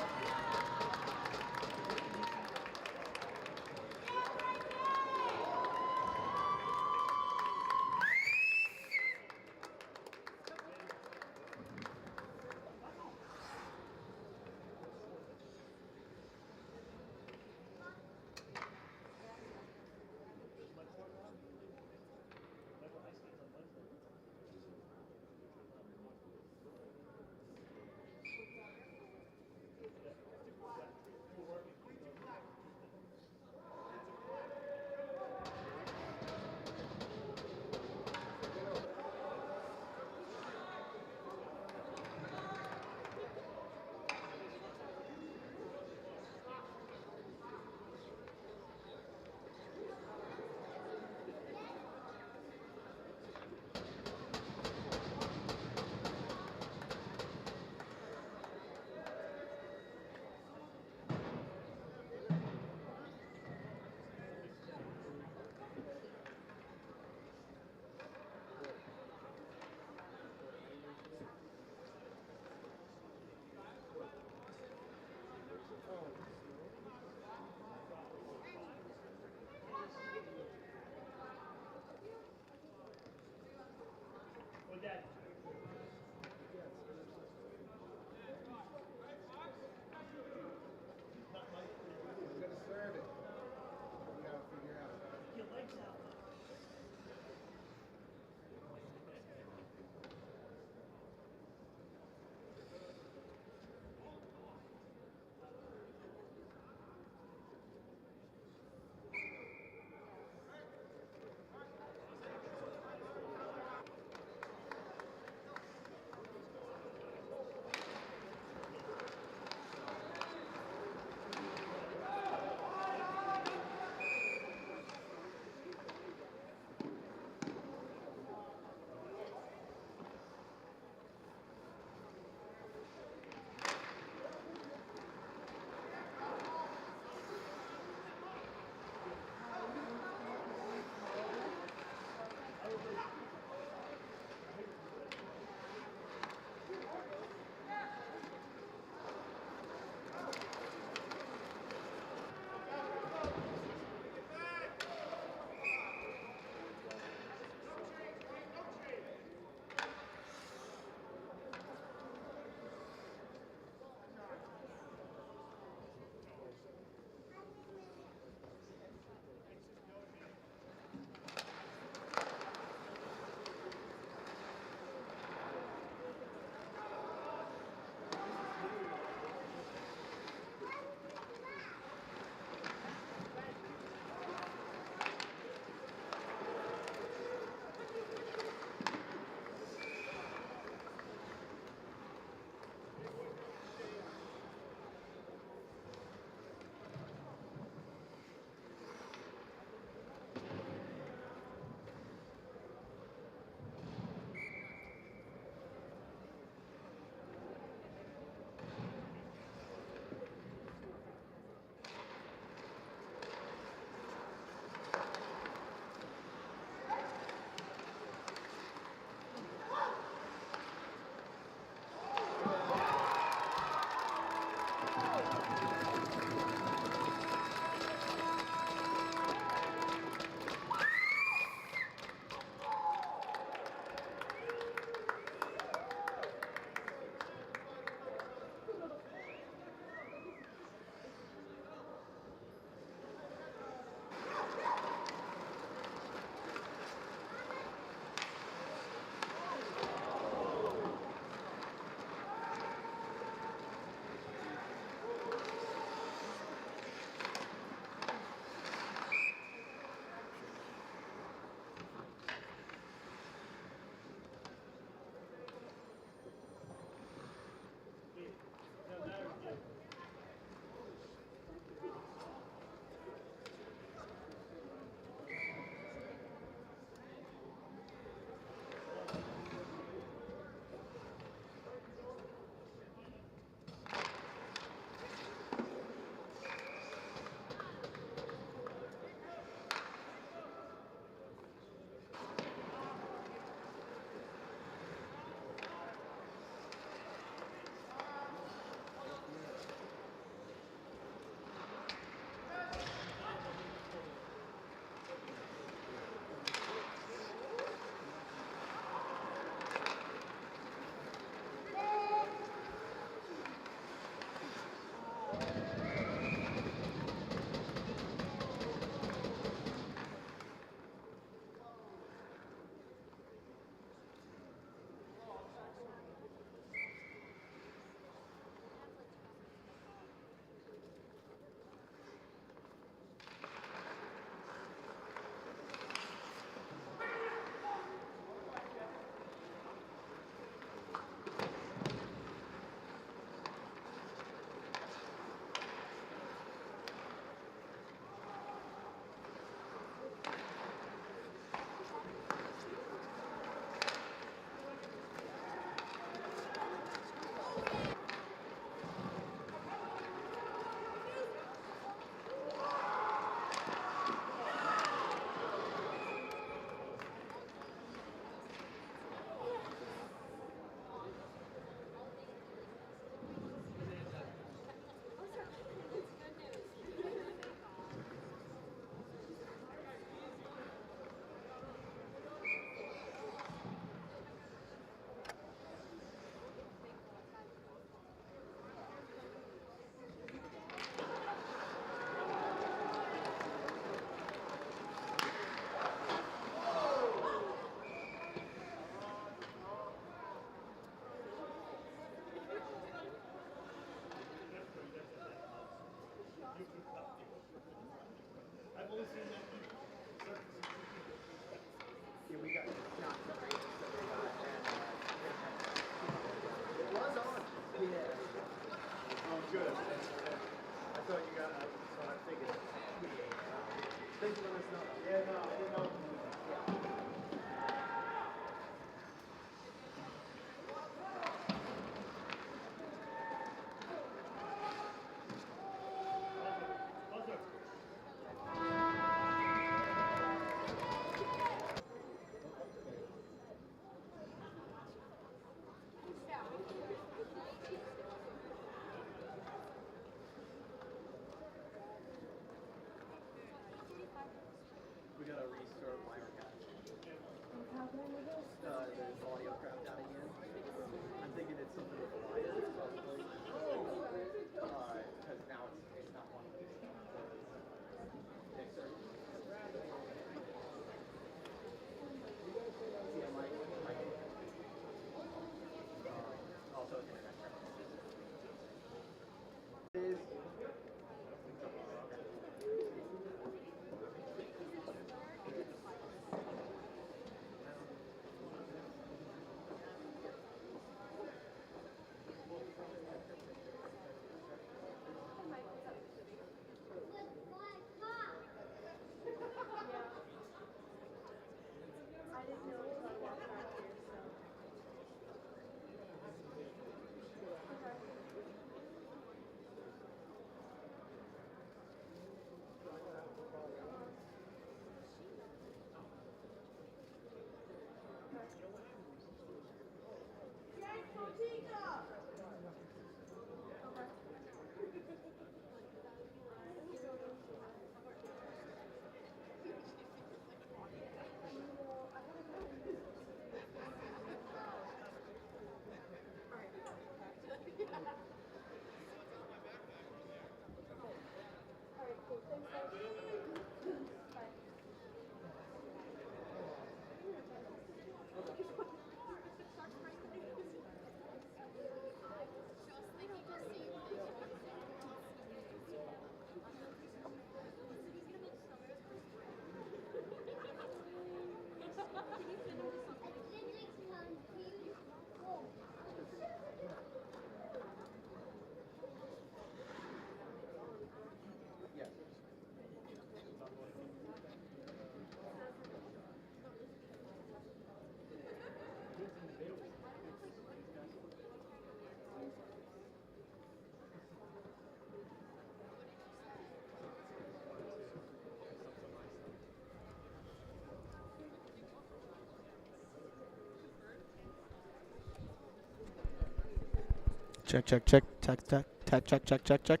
Check, check, check, check, check, check, check, check, check, check.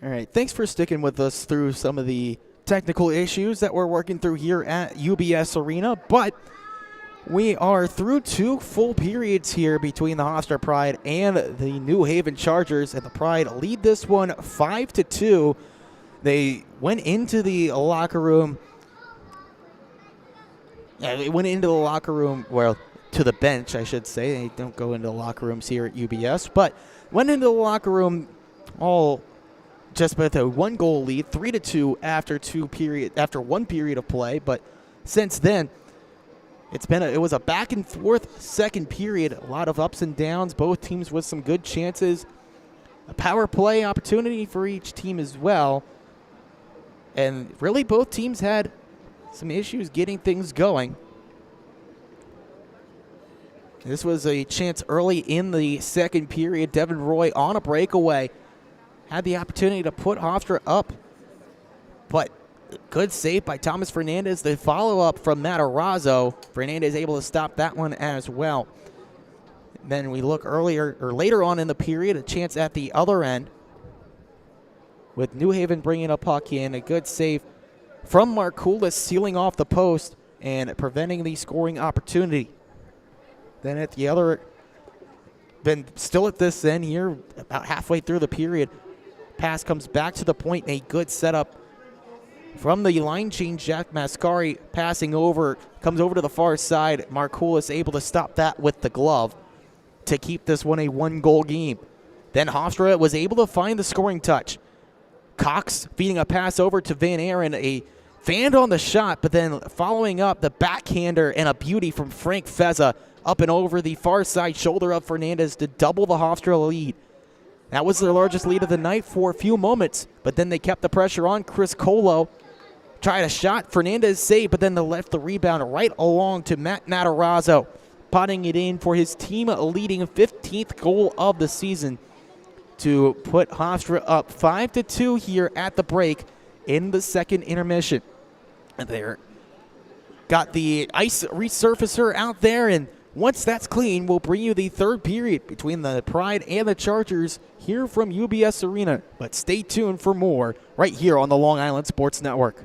All right, thanks for sticking with us through some of the technical issues that we're working through here at UBS Arena, but we are through 2 full periods here between the Hofstra Pride and the New Haven Chargers, and the Pride lead this one 5-2. They went into the locker room. Yeah, they went into the locker room, well, to the bench, I should say. They don't go into the locker rooms here at UBS, but went into the locker room all just with a 1-goal lead, 3-2 after 1 period of play. But since then, it was a back and forth second period, a lot of ups and downs, both teams with some good chances, a power play opportunity for each team as well. And really both teams had some issues getting things going. This was a chance early in the second period. Devin Roy on a breakaway had the opportunity to put Hofstra up, but good save by Thomas Fernandez. The follow-up from Matarazzo. Fernandez able to stop that one as well. Then we look later on in the period, a chance at the other end with New Haven bringing a puck in. A good save from Markoulis, sealing off the post and preventing the scoring opportunity. Then still at this end here, about halfway through the period, pass comes back to the point, and a good setup from the line change. Jack Mascari comes over to the far side. Markoulis able to stop that with the glove to keep this one a 1-goal game. Then Hofstra was able to find the scoring touch. Cox feeding a pass over to Van Aaron, a fanned on the shot, but then following up the backhander and a beauty from Frank Feza up and over the far side shoulder of Fernandez to double the Hofstra lead. That was their largest lead of the night for a few moments, but then they kept the pressure on. Chris Colo tried a shot. Fernandez saved, but then they left the rebound right along to Matt Matarazzo, potting it in for his team-leading 15th goal of the season to put Hofstra up 5-2 here at the break in the second intermission. And they're got the ice resurfacer out there, and once that's clean, we'll bring you the third period between the Pride and the Chargers here from UBS Arena. But stay tuned for more right here on the Long Island Sports Network.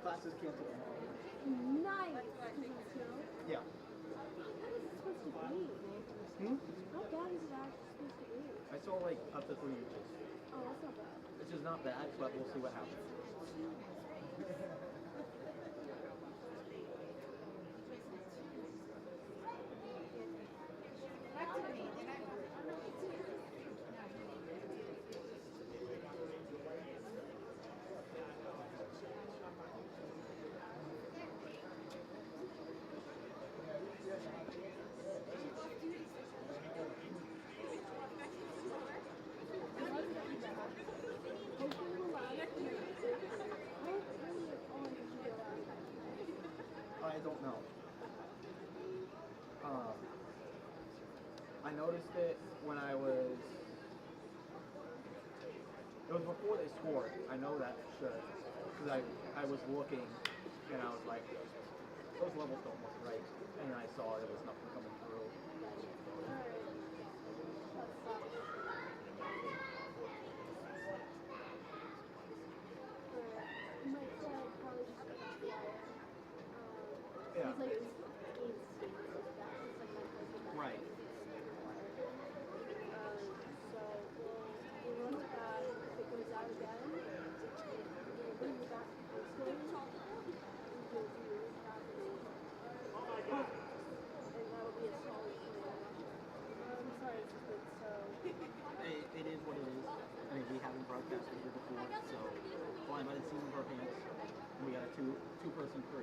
Classes canceled tomorrow. Nice. Yeah. How is it supposed to be? How bad is it actually supposed to be? I saw like up to 3 inches. Oh, that's not bad. Which is not bad, but we'll see what happens. I don't know. I noticed it when it was before they scored. I know that for sure. Because I was looking and I was like, those levels don't look right. And I saw there was nothing coming through. Yeah. Right. 3.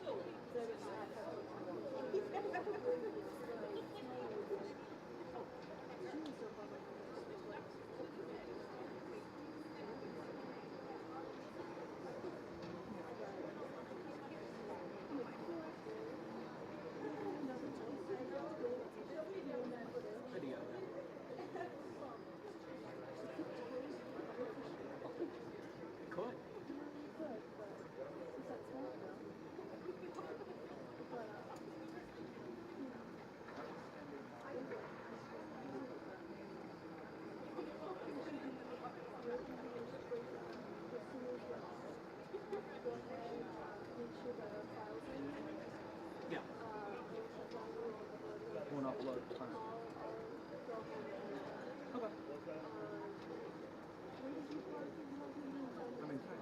So. Video. Cool. Yeah. Won't upload. Fine. Okay. I'm in town.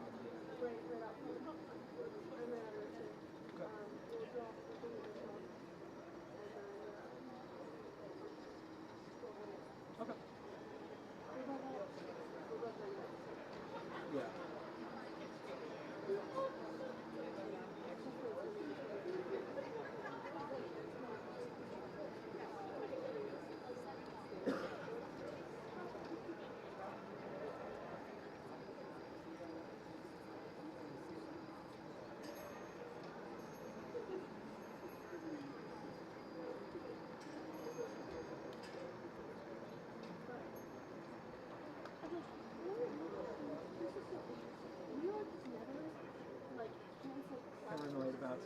Okay. Okay. Yeah. Paranoid about.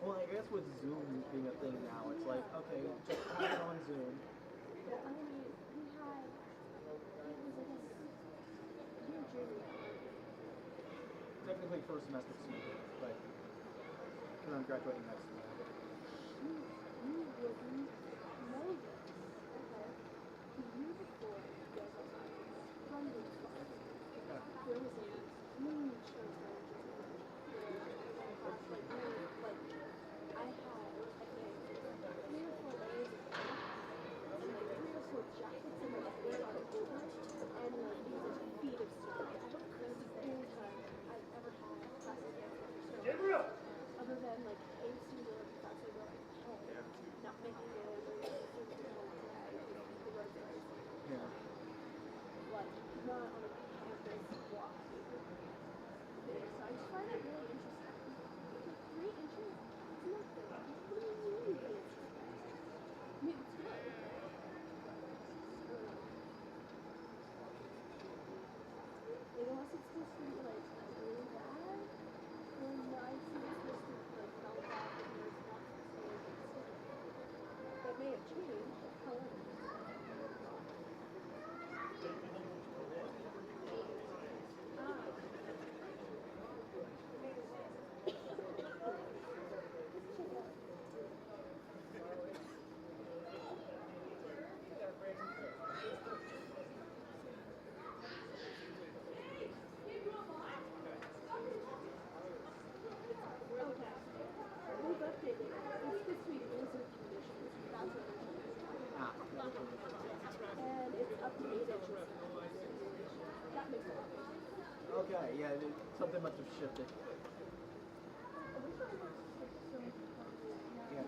Well, I guess with Zoom being a thing now, it's like, okay, just have it on Zoom. Technically first semester semester, but because I'm graduating next semester. Okay, yeah, something must have shifted. Yeah.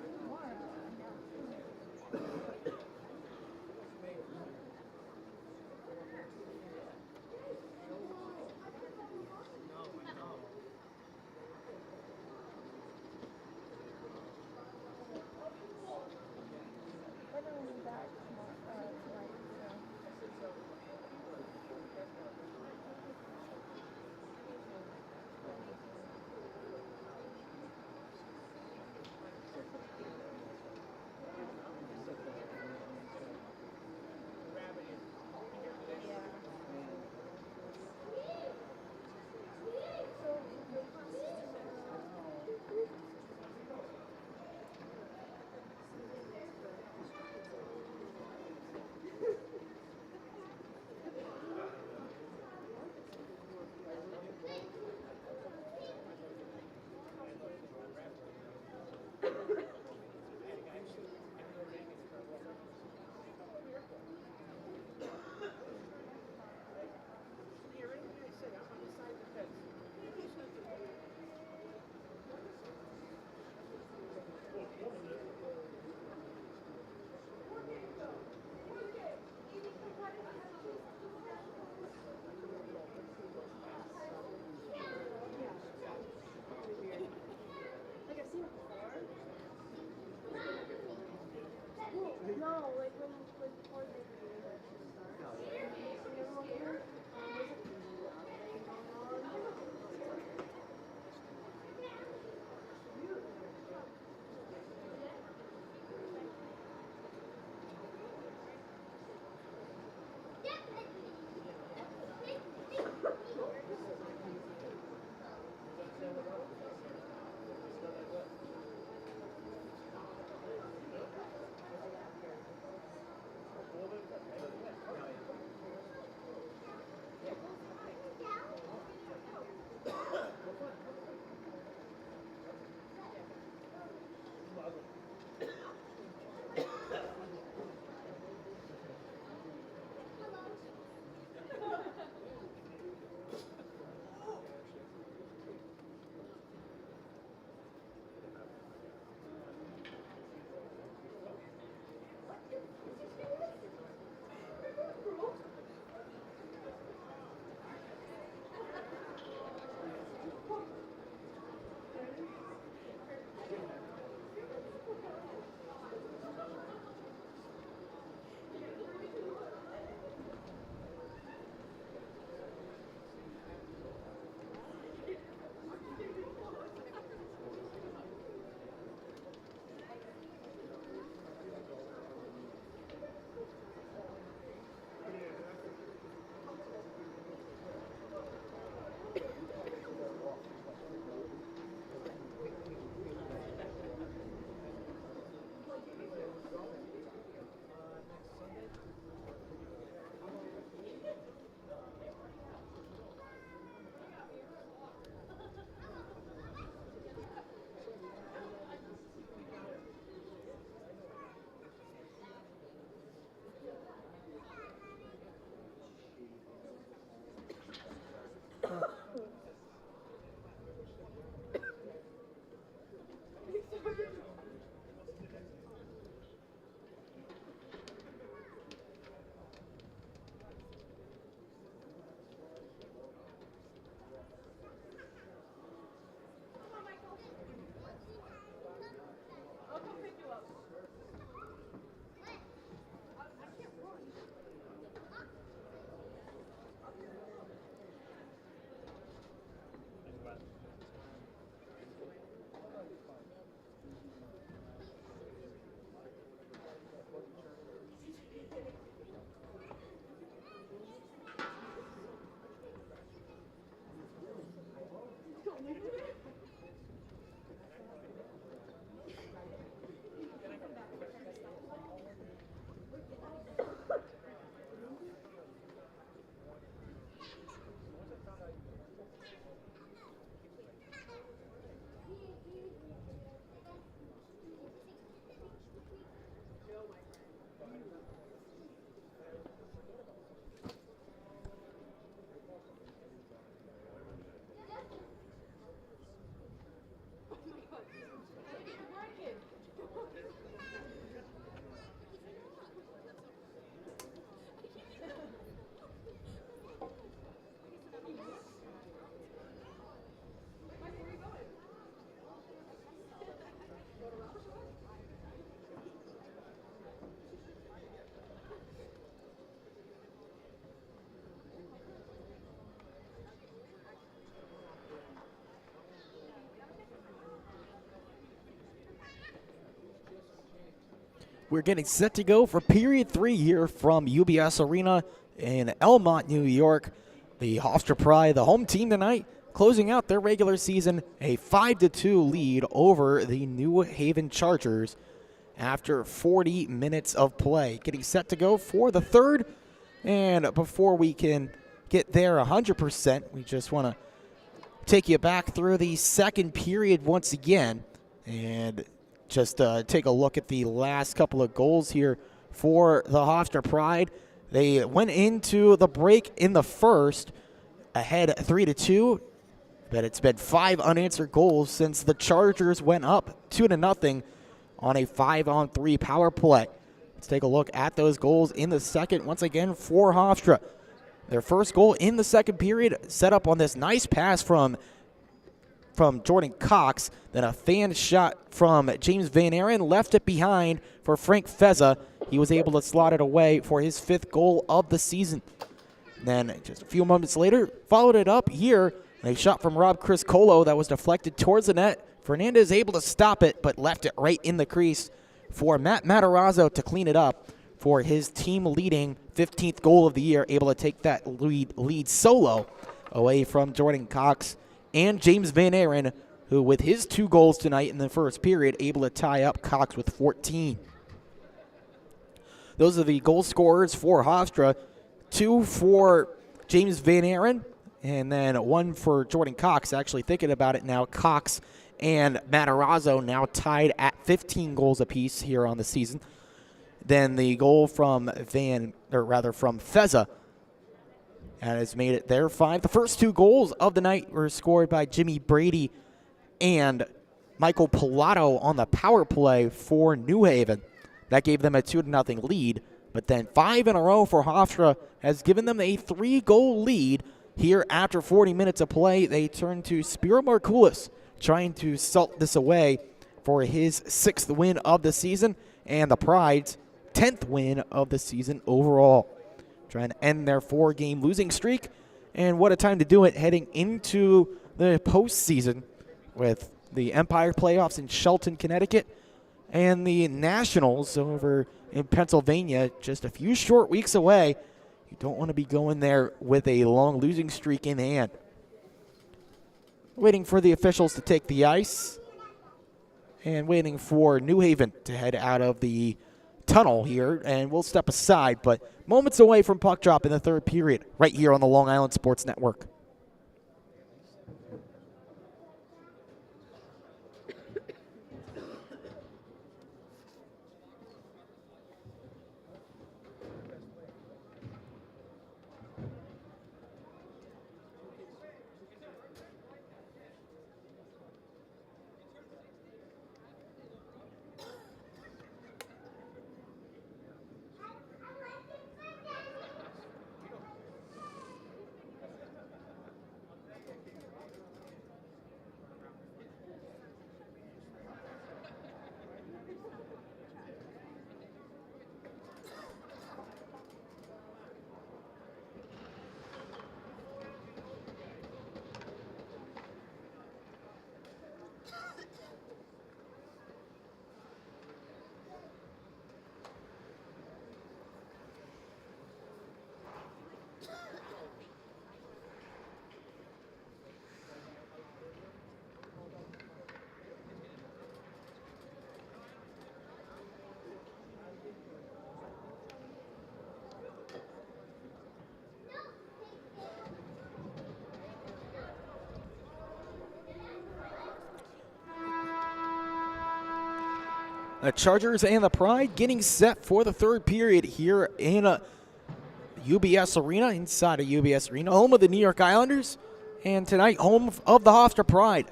We're getting set to go for period 3 here from UBS Arena in Elmont, New York. The Hofstra Pride, the home team tonight, closing out their regular season, a 5-2 lead over the New Haven Chargers after 40 minutes of play. Getting set to go for the third, and before we can get there 100%, we just want to take you back through the second period once again and just take a look at the last couple of goals here for the Hofstra Pride. They went into the break in the first ahead 3-2, but it's been 5 unanswered goals since the Chargers went up 2-0 on a 5-on-3 power play. Let's take a look at those goals in the second once again for Hofstra. Their first goal in the second period set up on this nice pass from Jordan Cox. Then a fan shot from James Van Aaron left it behind for Frank Feza. He was able to slot it away for his 5th goal of the season. Then just a few moments later, followed it up here. A shot from Rob Criscolo that was deflected towards the net. Fernandez able to stop it, but left it right in the crease for Matt Matarazzo to clean it up for his team-leading 15th goal of the year, able to take that lead solo away from Jordan Cox and James Van Aaron, who with his 2 goals tonight in the first period, able to tie up Cox with 14. Those are the goal scorers for Hofstra. 2 for James Van Aaron, and then 1 for Jordan Cox. Actually thinking about it now, Cox and Matarazzo now tied at 15 goals apiece here on the season. Then the goal from Feza has made it their 5. The first 2 goals of the night were scored by Jimmy Brady and Michael Pilato on the power play for New Haven. That gave them a 2-0 lead. But then 5 in a row for Hofstra has given them a 3-goal lead. Here after 40 minutes of play, they turn to Spiro Markoulis, trying to salt this away for his 6th win of the season and the Pride's 10th win of the season overall. Trying to end their 4-game losing streak, and what a time to do it heading into the postseason with the Empire playoffs in Shelton, Connecticut, and the Nationals over in Pennsylvania just a few short weeks away. You don't want to be going there with a long losing streak in hand. Waiting for the officials to take the ice and waiting for New Haven to head out of the tunnel here, and we'll step aside, but moments away from puck drop in the third period right here on the Long Island Sports Network. The Chargers and the Pride getting set for the third period here in UBS Arena, inside of UBS Arena, home of the New York Islanders, and tonight home of the Hofstra Pride.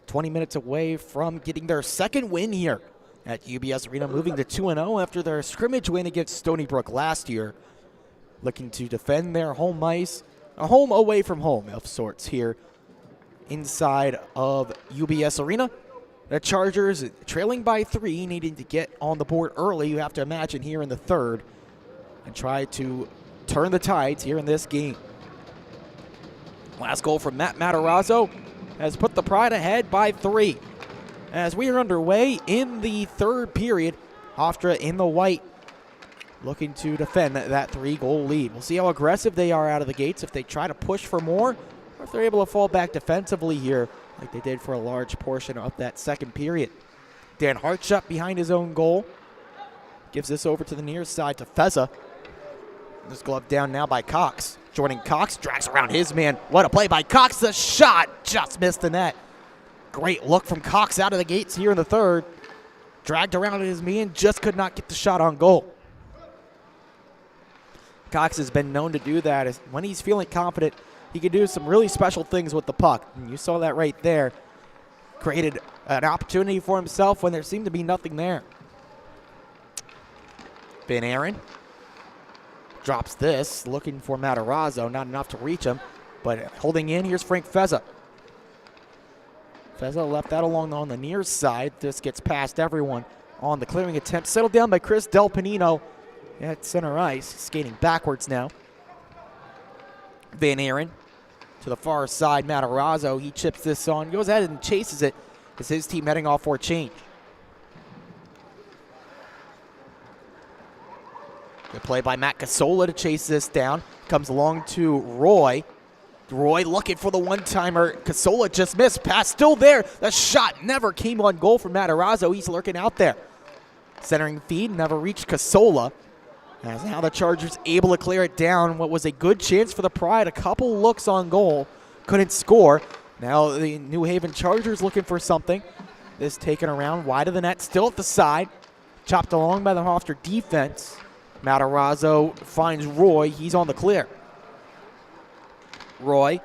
20 minutes away from getting their 2nd win here at UBS Arena, moving to 2-0 after their scrimmage win against Stony Brook last year. Looking to defend their home ice, a home away from home of sorts here inside of UBS Arena. The Chargers trailing by 3, needing to get on the board early, you have to imagine, here in the third, and try to turn the tides here in this game. Last goal from Matt Matarazzo has put the Pride ahead by 3. As we are underway in the third period, Hofstra in the white, looking to defend that 3-goal lead. We'll see how aggressive they are out of the gates, if they try to push for more, or if they're able to fall back defensively here like they did for a large portion of that second period. Dan Hartshut behind his own goal. Gives this over to the near side to Feza. This glove down now by Cox. Jordan Cox drags around his man. What a play by Cox. The shot just missed the net. Great look from Cox out of the gates here in the third. Dragged around his man, just could not get the shot on goal. Cox has been known to do that. When he's feeling confident, he can do some really special things with the puck. And you saw that right there. Created an opportunity for himself when there seemed to be nothing there. Ben Aaron drops this, looking for Matarazzo. Not enough to reach him, but holding in, here's Frank Feza. Feza left that along on the near side. This gets past everyone on the clearing attempt. Settled down by Chris Del Panino at center ice. Skating backwards now. Van Aaron to the far side. Matarazzo, he chips this on, goes ahead and chases it as his team heading off for a change. Good play by Matt Casola to chase this down. Comes along to Roy. Roy looking for the one-timer. Casola just missed. Pass still there. The shot never came on goal for Matarazzo. He's lurking out there. Centering feed never reached Casola. As now the Chargers able to clear it down. What was a good chance for the Pride. A couple looks on goal. Couldn't score. Now the New Haven Chargers looking for something. This taken around wide of the net. Still at the side. Chopped along by the Hofstra defense. Matarazzo finds Roy. He's on the clear. Roy.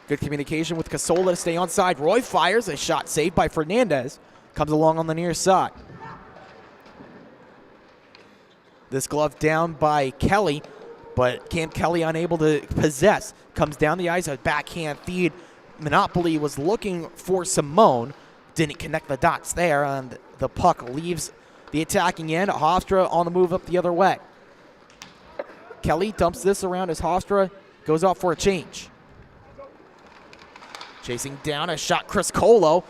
Good communication with Casola to stay onside. Roy fires. A shot saved by Fernandez. Comes along on the near side. This glove down by Kelly, but Cam Kelly unable to possess. Comes down the ice, a backhand feed. Monopoly was looking for Simone. Didn't connect the dots there, and the puck leaves the attacking end. Hofstra on the move up the other way. Kelly dumps this around as Hofstra goes off for a change. Chasing down a shot, Chris Colo.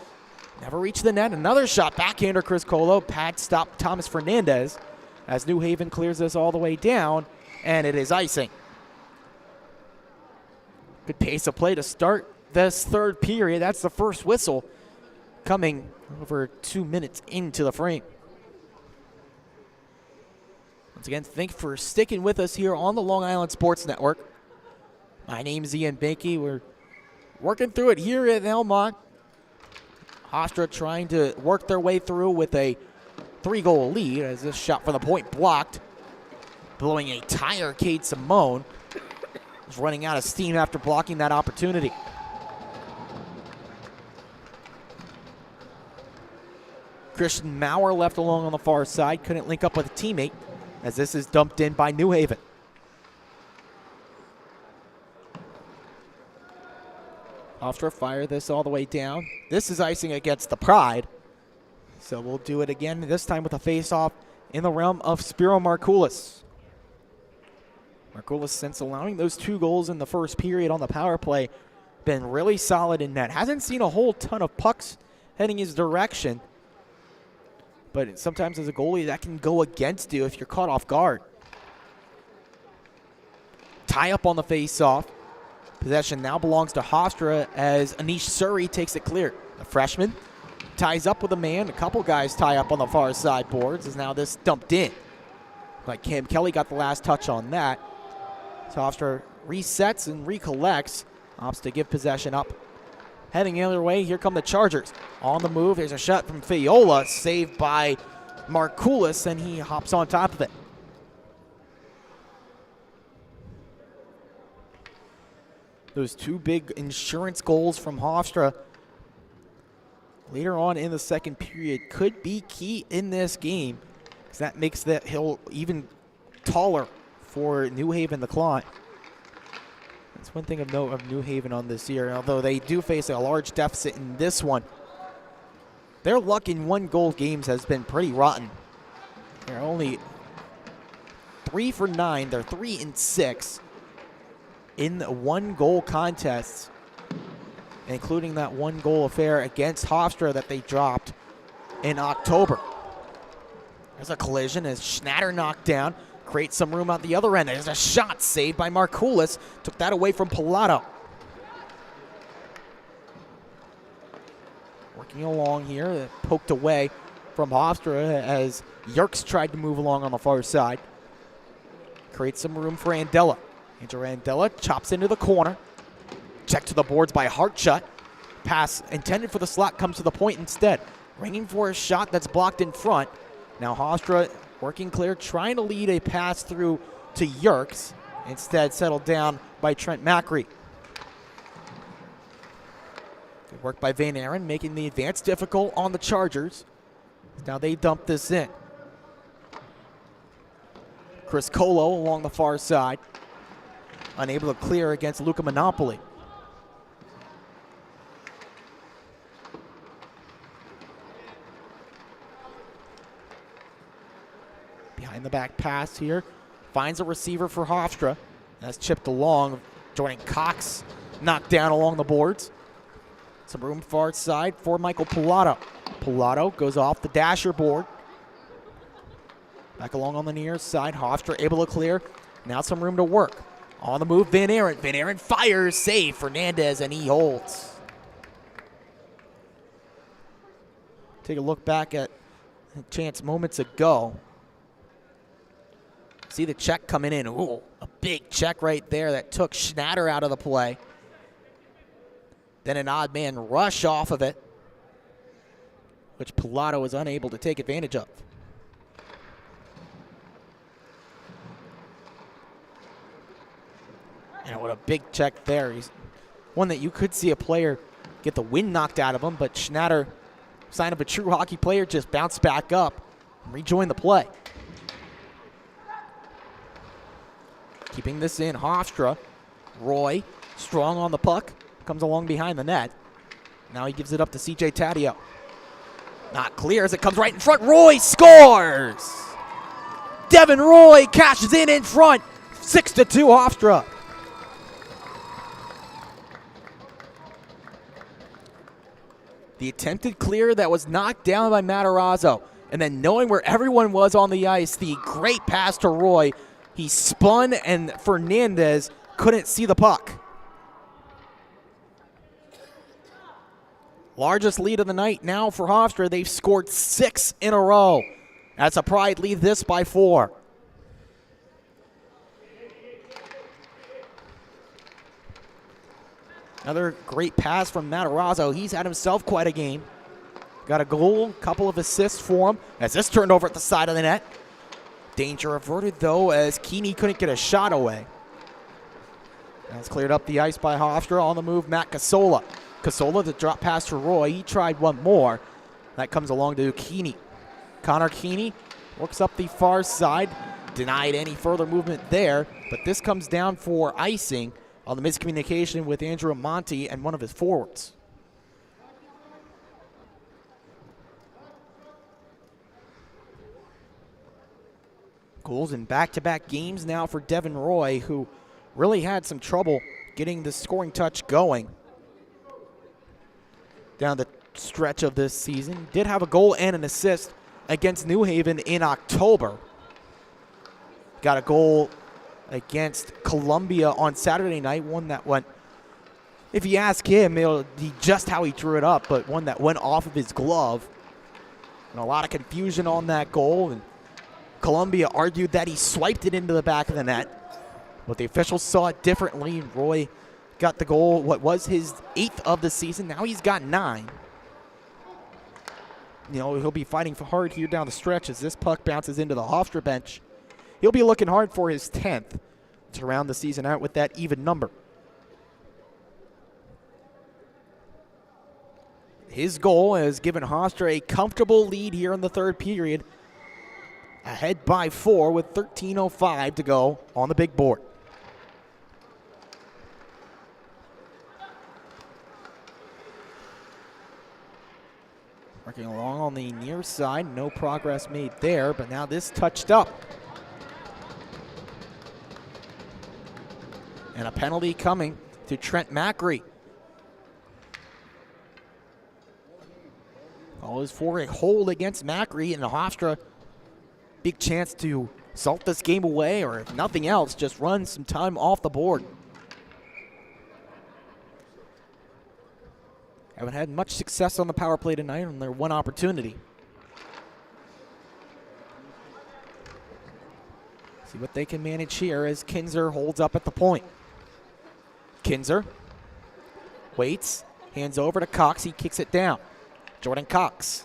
Never reached the net. Another shot, backhander Chris Colo. Pad stop Thomas Fernandez as New Haven clears this all the way down, and it is icing. Good pace of play to start this third period. That's the first whistle coming over 2 minutes into the frame. Once again, thank you for sticking with us here on the Long Island Sports Network. My name is Ian Banky. We're working through it here at Elmont. Hofstra trying to work their way through with a 3-goal lead as this shot from the point blocked. Blowing a tire, Cade Simone is running out of steam after blocking that opportunity. Christian Maurer left along on the far side. Couldn't link up with a teammate as this is dumped in by New Haven. Hofstra fire this all the way down. This is icing against the Pride. So we'll do it again, this time with a face-off in the realm of Spiro Markoulis. Markoulis, since allowing those 2 goals in the first period on the power play, been really solid in net. Hasn't seen a whole ton of pucks heading his direction. But sometimes as a goalie, that can go against you if you're caught off guard. Tie up on the face-off. Possession now belongs to Hofstra as Anish Suri takes it clear. The freshman ties up with a man. A couple guys tie up on the far side boards as now this dumped in. Like Cam Kelly got the last touch on that. So Hofstra resets and recollects. Opts to give possession up. Heading the other way, here come the Chargers. On the move, here's a shot from Fiola, saved by Markoulis, and he hops on top of it. Those 2 big insurance goals from Hofstra later on in the second period could be key in this game, because that makes that hill even taller for New Haven to climb. That's one thing of note of New Haven on this year, although they do face a large deficit in this one. Their luck in 1-goal games has been pretty rotten. They're only 3 for 9. They're 3 and 6 in 1-goal contests, including that 1-goal affair against Hofstra that they dropped in October. There's a collision as Schnatter knocked down. Creates some room out the other end. There's a shot saved by Markoulis. Took that away from Pilato. Working along here, poked away from Hofstra as Yerkes tried to move along on the far side. Creates some room for Andela. Andrew Andela chops into the corner. Check to the boards by Hartshut. Pass intended for the slot comes to the point instead. Ringing for a shot that's blocked in front. Now Hofstra working clear, trying to lead a pass through to Yerkes. Instead settled down by Trent Macri. Good work by Van Aaron, making the advance difficult on the Chargers. Now they dump this in. Chris Colo along the far side. Unable to clear against Luca Monopoli. Behind the back pass here. Finds a receiver for Hofstra. That's chipped along. Jordan Cox knocked down along the boards. Some room far side for Michael Pilato. Pilato goes off the dasher board. Back along on the near side. Hofstra able to clear. Now some room to work. On the move, Van Aaron. Van Aaron fires, save Fernandez, and he holds. Take a look back at a chance moments ago. See the check coming in. Ooh, a big check right there that took Schnatter out of the play. Then an odd man rush off of it, which Pilato was unable to take advantage of. And what a big check there. He's one that you could see a player get the wind knocked out of him, but Schnatter, sign of a true hockey player, just bounced back up and rejoined the play. Keeping this in, Hofstra. Roy, strong on the puck, comes along behind the net. Now he gives it up to CJ Taddeo. Not clear as it comes right in front. Roy scores! Devin Roy cashes in front. 6-2 Hofstra. The attempted clear that was knocked down by Matarazzo. And then knowing where everyone was on the ice, the great pass to Roy. He spun and Fernandez couldn't see the puck. Largest lead of the night now for Hofstra. They've scored 6 in a row. That's a pride lead, this by 4. Another great pass from Matarazzo. He's had himself quite a game. Got a goal, couple of assists for him as this turned over at the side of the net. Danger averted, though, as Keeney couldn't get a shot away. That's cleared up the ice by Hofstra. On the move, Matt Casola. Casola, the drop pass to Roy. He tried one more. That comes along to Keeney. Connor Keeney works up the far side. Denied any further movement there, but this comes down for icing on the miscommunication with Andrew Monti and one of his forwards. Goals in back-to-back games now for Devin Roy, who really had some trouble getting the scoring touch going down the stretch of this season. Did have a goal and an assist against New Haven in October. Got a goal against Columbia on Saturday night, one that went, if you ask him, it'll be just how he drew it up, but one that went off of his glove. And a lot of confusion on that goal, and Columbia argued that he swiped it into the back of the net, but the officials saw it differently. Roy got the goal, what was his 8th of the season. Now he's got 9. You know, he'll be fighting for hard here down the stretch as this puck bounces into the Hofstra bench. He'll be looking hard for his 10th to round the season out with that even number. His goal has given Hofstra a comfortable lead here in the third period. Ahead by 4 with 13:05 to go on the big board. Working along on the near side, no progress made there, but now this touched up. And a penalty coming to Trent Macri. All is for a hold against Macri, and Hofstra big chance to salt this game away, or if nothing else, just run some time off the board. Haven't had much success on the power play tonight on their one opportunity. See what they can manage here as Kinzer holds up at the point. Kinzer waits, hands over to Cox. He kicks it down. Jordan Cox.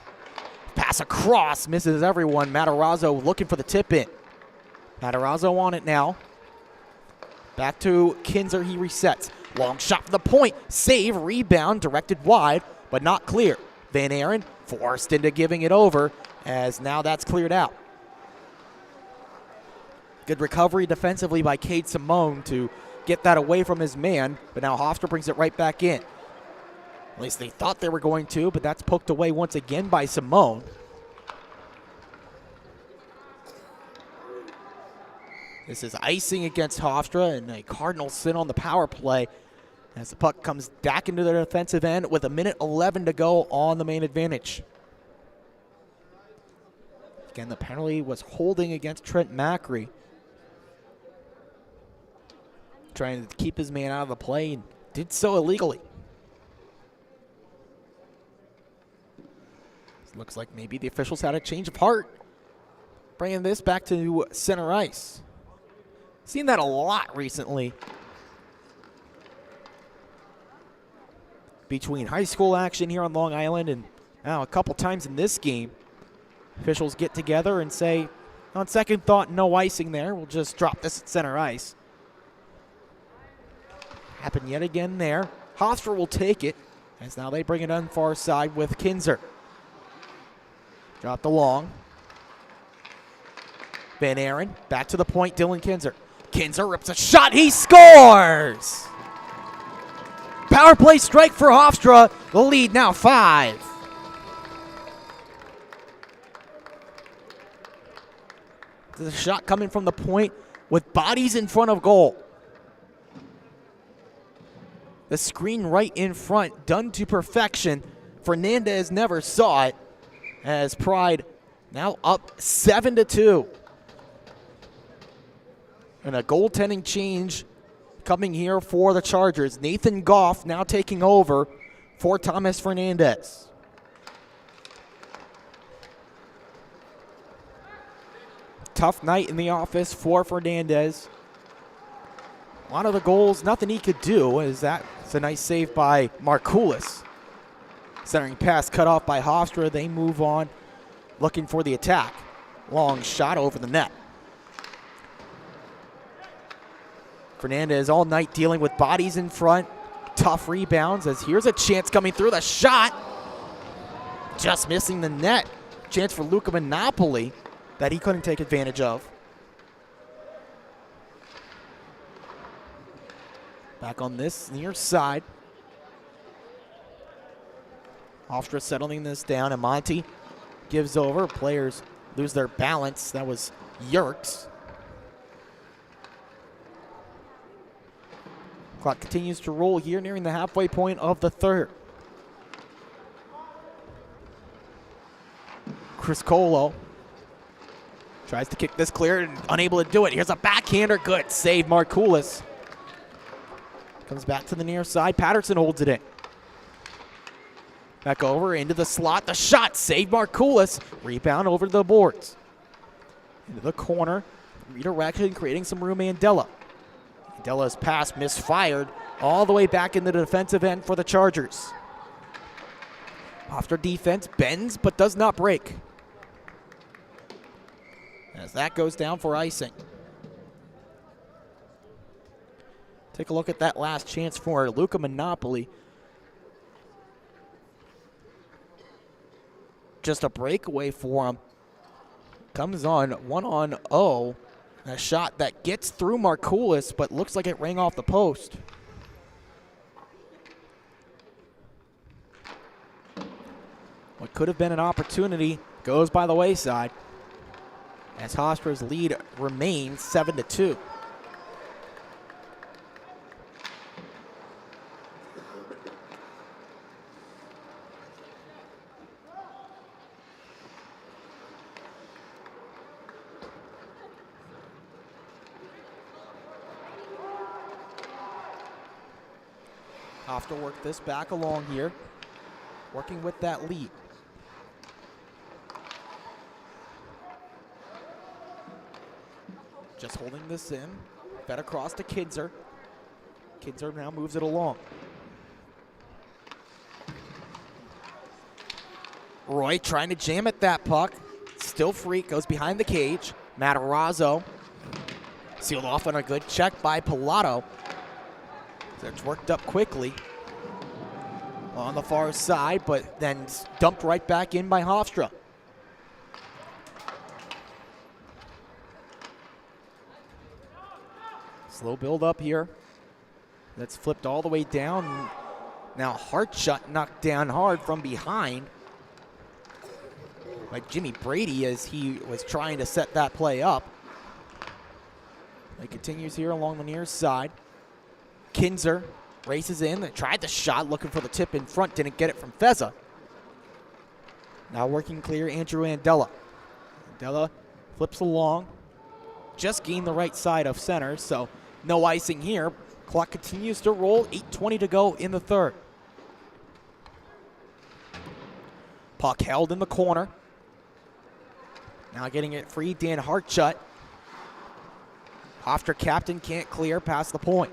Pass across, misses everyone. Matarazzo looking for the tip in. Matarazzo on it now. Back to Kinzer, he resets. Long shot from the point, save, rebound, directed wide, but not clear. Van Aaron forced into giving it over, as now that's cleared out. Good recovery defensively by Cade Simone to get that away from his man, but now Hofstra brings it right back in. At least they thought they were going to, but that's poked away once again by Simone. This is icing against Hofstra, and a Cardinals sit on the power play as the puck comes back into their defensive end with 1:11 to go on the main advantage. Again, the penalty was holding against Trent Macri, trying to keep his man out of the play, and did so illegally. Looks like maybe the officials had a change of heart, bringing this back to center ice. Seen that a lot recently between high school action here on Long Island and now a couple times in this game. Officials get together and say, on second thought, no icing there. We'll just drop this at center ice. Happened yet again there. Hofstra will take it, as now they bring it on far side with Kinzer. Dropped along. Van Aaron, back to the point, Dylan Kinzer. Kinzer rips a shot, he scores! Power play strike for Hofstra, the lead now 5. The shot coming from the point with bodies in front of goal. The screen right in front, done to perfection. Fernandez never saw it, as Pride now up 7-2. And a goaltending change coming here for the Chargers. Nathan Goff now taking over for Thomas Fernandez. Tough night in the office for Fernandez. A lot of the goals, nothing he could do, as that's a nice save by Markoulis. Centering pass cut off by Hofstra. They move on, looking for the attack. Long shot over the net. Fernandez all night dealing with bodies in front. Tough rebounds, as here's a chance coming through. The shot just missing the net. Chance for Luca Monopoly that he couldn't take advantage of. Back on this near side. Hofstra settling this down, and Monty gives over. Players lose their balance. That was Yerkes. Clock continues to roll here, nearing the halfway point of the third. Chris Colo tries to kick this clear and unable to do it. Here's a backhander. Good save, Markoulis. Comes back to the near side. Patterson holds it in. Back over into the slot. The shot, save Markoulis. Rebound over to the boards. Into the corner. Redirection, creating some room. Mandela. Mandela's pass misfired all the way back in the defensive end for the Chargers. Hofstra defense bends but does not break, as that goes down for icing. Take a look at that last chance for Luca Monopoly. Just a breakaway for him. Comes on 1-on-0. A shot that gets through Markoulis, but looks like it rang off the post. What could have been an opportunity goes by the wayside, as Hofstra's lead remains 7-2. Have to work this back along here, working with that lead. Just holding this in. Fed across to Kinzer. Kinzer now moves it along. Roy trying to jam at that puck. Still free, goes behind the cage. Matarazzo sealed off on a good check by Pilato. It's worked up quickly on the far side, but then dumped right back in by Hofstra. Slow build up here. That's flipped all the way down. Now Hartshut knocked down hard from behind by Jimmy Brady as he was trying to set that play up. It continues here along the near side. Kinzer races in, tried the shot, looking for the tip in front, didn't get it from Feza. Now working clear, Andrew Andela. Andela flips along, just gained the right side of center, so no icing here. Clock continues to roll, 8:20 to go in the third. Puck held in the corner. Now getting it free, Dan Hartshut. Hofstra captain can't clear past the point.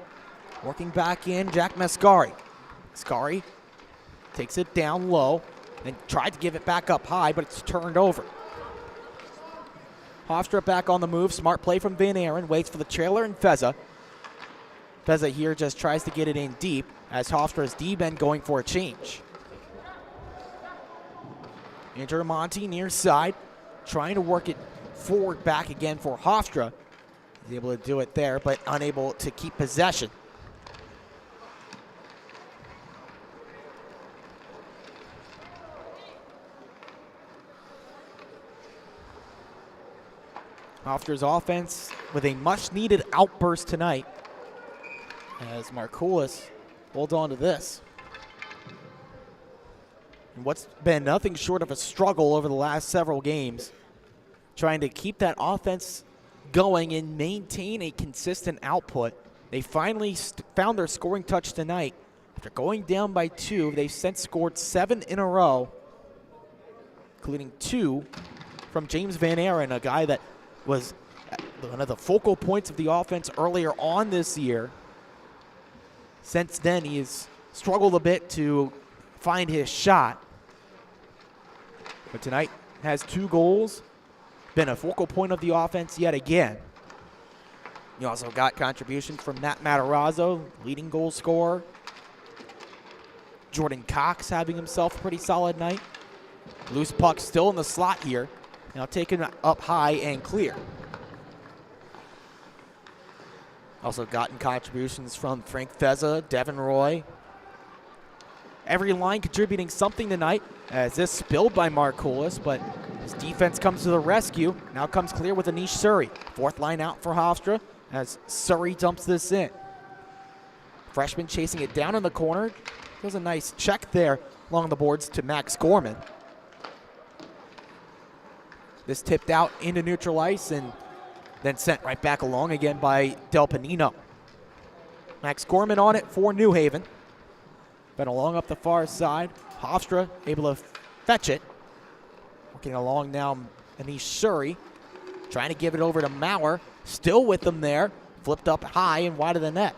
Working back in, Jack Mascari. Mascari takes it down low and tried to give it back up high, but it's turned over. Hofstra back on the move. Smart play from Van Aaron. Waits for the trailer and Feza. Feza here just tries to get it in deep as Hofstra's D-men going for a change. Andrew Monty near side, trying to work it forward back again for Hofstra. He's able to do it there, but unable to keep possession. Hofstra's offense with a much-needed outburst tonight as Markoulis holds on to this. And what's been nothing short of a struggle over the last several games, trying to keep that offense going and maintain a consistent output. They finally found their scoring touch tonight. After going down by 2, they've since scored 7 in a row, including 2 from James Van Aaron, a guy that was one of the focal points of the offense earlier on this year. Since then, he's struggled a bit to find his shot. But tonight has 2 goals, been a focal point of the offense yet again. You also got contributions from Matt Matarazzo, leading goal scorer. Jordan Cox having himself a pretty solid night. Loose puck still in the slot here. Now taken up high and clear. Also gotten contributions from Frank Feza, Devin Roy. Every line contributing something tonight as this spilled by Markoulis, but his defense comes to the rescue. Now comes clear with Anish Surrey. 4th line out for Hofstra as Surrey dumps this in. Freshman chasing it down in the corner. Does a nice check there along the boards to Max Gorman. This tipped out into neutral ice and then sent right back along again by Del Panino. Max Gorman on it for New Haven. Been along up the far side. Hofstra able to fetch it. Working along now, Anish Surrey. Trying to give it over to Maurer. Still with them there. Flipped up high and wide of the net.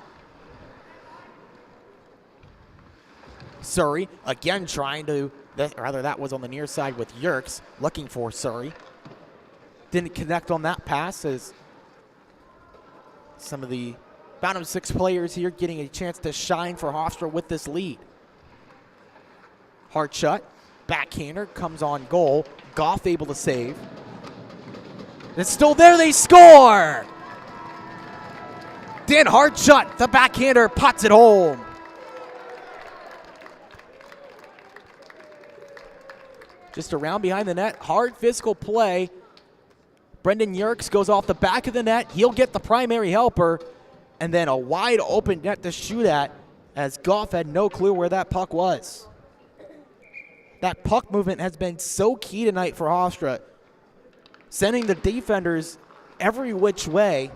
Surrey again trying to, that was on the near side with Yerkes. Looking for Surrey. Didn't connect on that pass as some of the bottom 6 players here getting a chance to shine for Hofstra with this lead. Hartshut, backhander, comes on goal. Goff able to save. It's still there, they score! Dan Hartshut, the backhander, pots it home. Just around behind the net, hard physical play. Brendan Yerkes goes off the back of the net. He'll get the primary helper, and then a wide open net to shoot at as Goff had no clue where that puck was. That puck movement has been so key tonight for Hofstra, sending the defenders every which way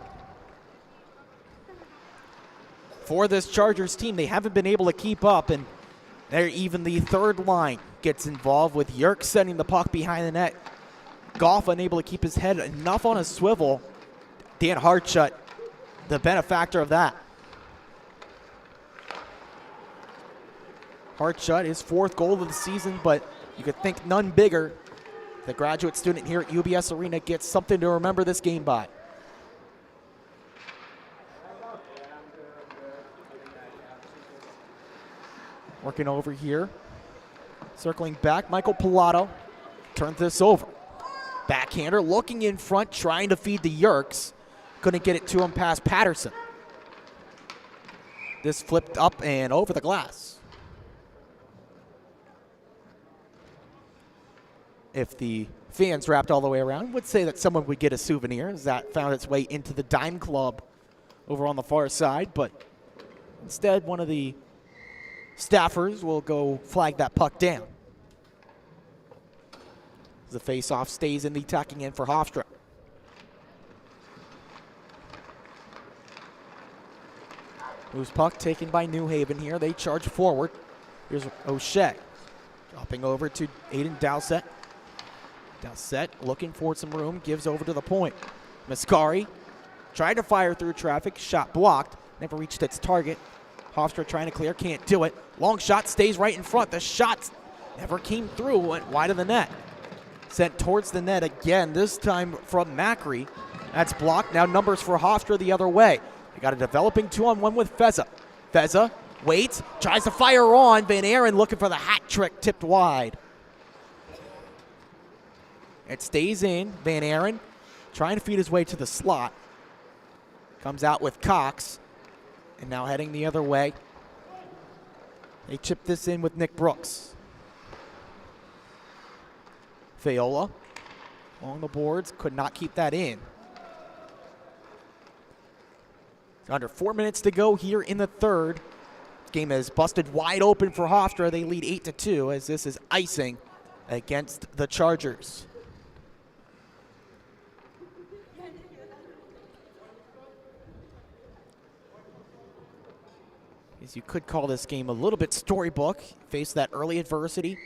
for this Chargers team. They haven't been able to keep up, and there even the third line gets involved with Yerk sending the puck behind the net. Goff unable to keep his head enough on a swivel. Dan Hartshut, the benefactor of that. Hartshut, his 4th goal of the season, but you could think none bigger. The graduate student here at UBS Arena gets something to remember this game by. Working over here. Circling back, Michael Pilato turns this over. Backhander looking in front, trying to feed the Yerks. Couldn't get it to him past Patterson. This flipped up and over the glass. If the fans wrapped all the way around, would say that someone would get a souvenir, as that found its way into the Dime Club over on the far side, but instead one of the staffers will go flag that puck down. The face-off stays in the attacking end for Hofstra. Loose puck taken by New Haven here. They charge forward. Here's O'Shea. Dropping over to Aiden Dowsett. Dowsett looking for some room, gives over to the point. Mascari tried to fire through traffic, shot blocked, never reached its target. Hofstra trying to clear, can't do it. Long shot stays right in front. The shot never came through, went wide of the net. Sent towards the net again, this time from Macri. That's blocked. Now numbers for Hofstra the other way. They got a developing 2-on-1 with Feza. Feza waits, tries to fire on. Van Aaron looking for the hat trick, tipped wide. It stays in. Van Aaron trying to feed his way to the slot. Comes out with Cox. And now heading the other way. They chip this in with Nick Brooks. Fayola along the boards, could not keep that in. Under 4 minutes to go here in the third. This game is busted wide open for Hofstra. They lead 8-2 as this is icing against the Chargers. As you could call this game a little bit storybook. Face that early adversity.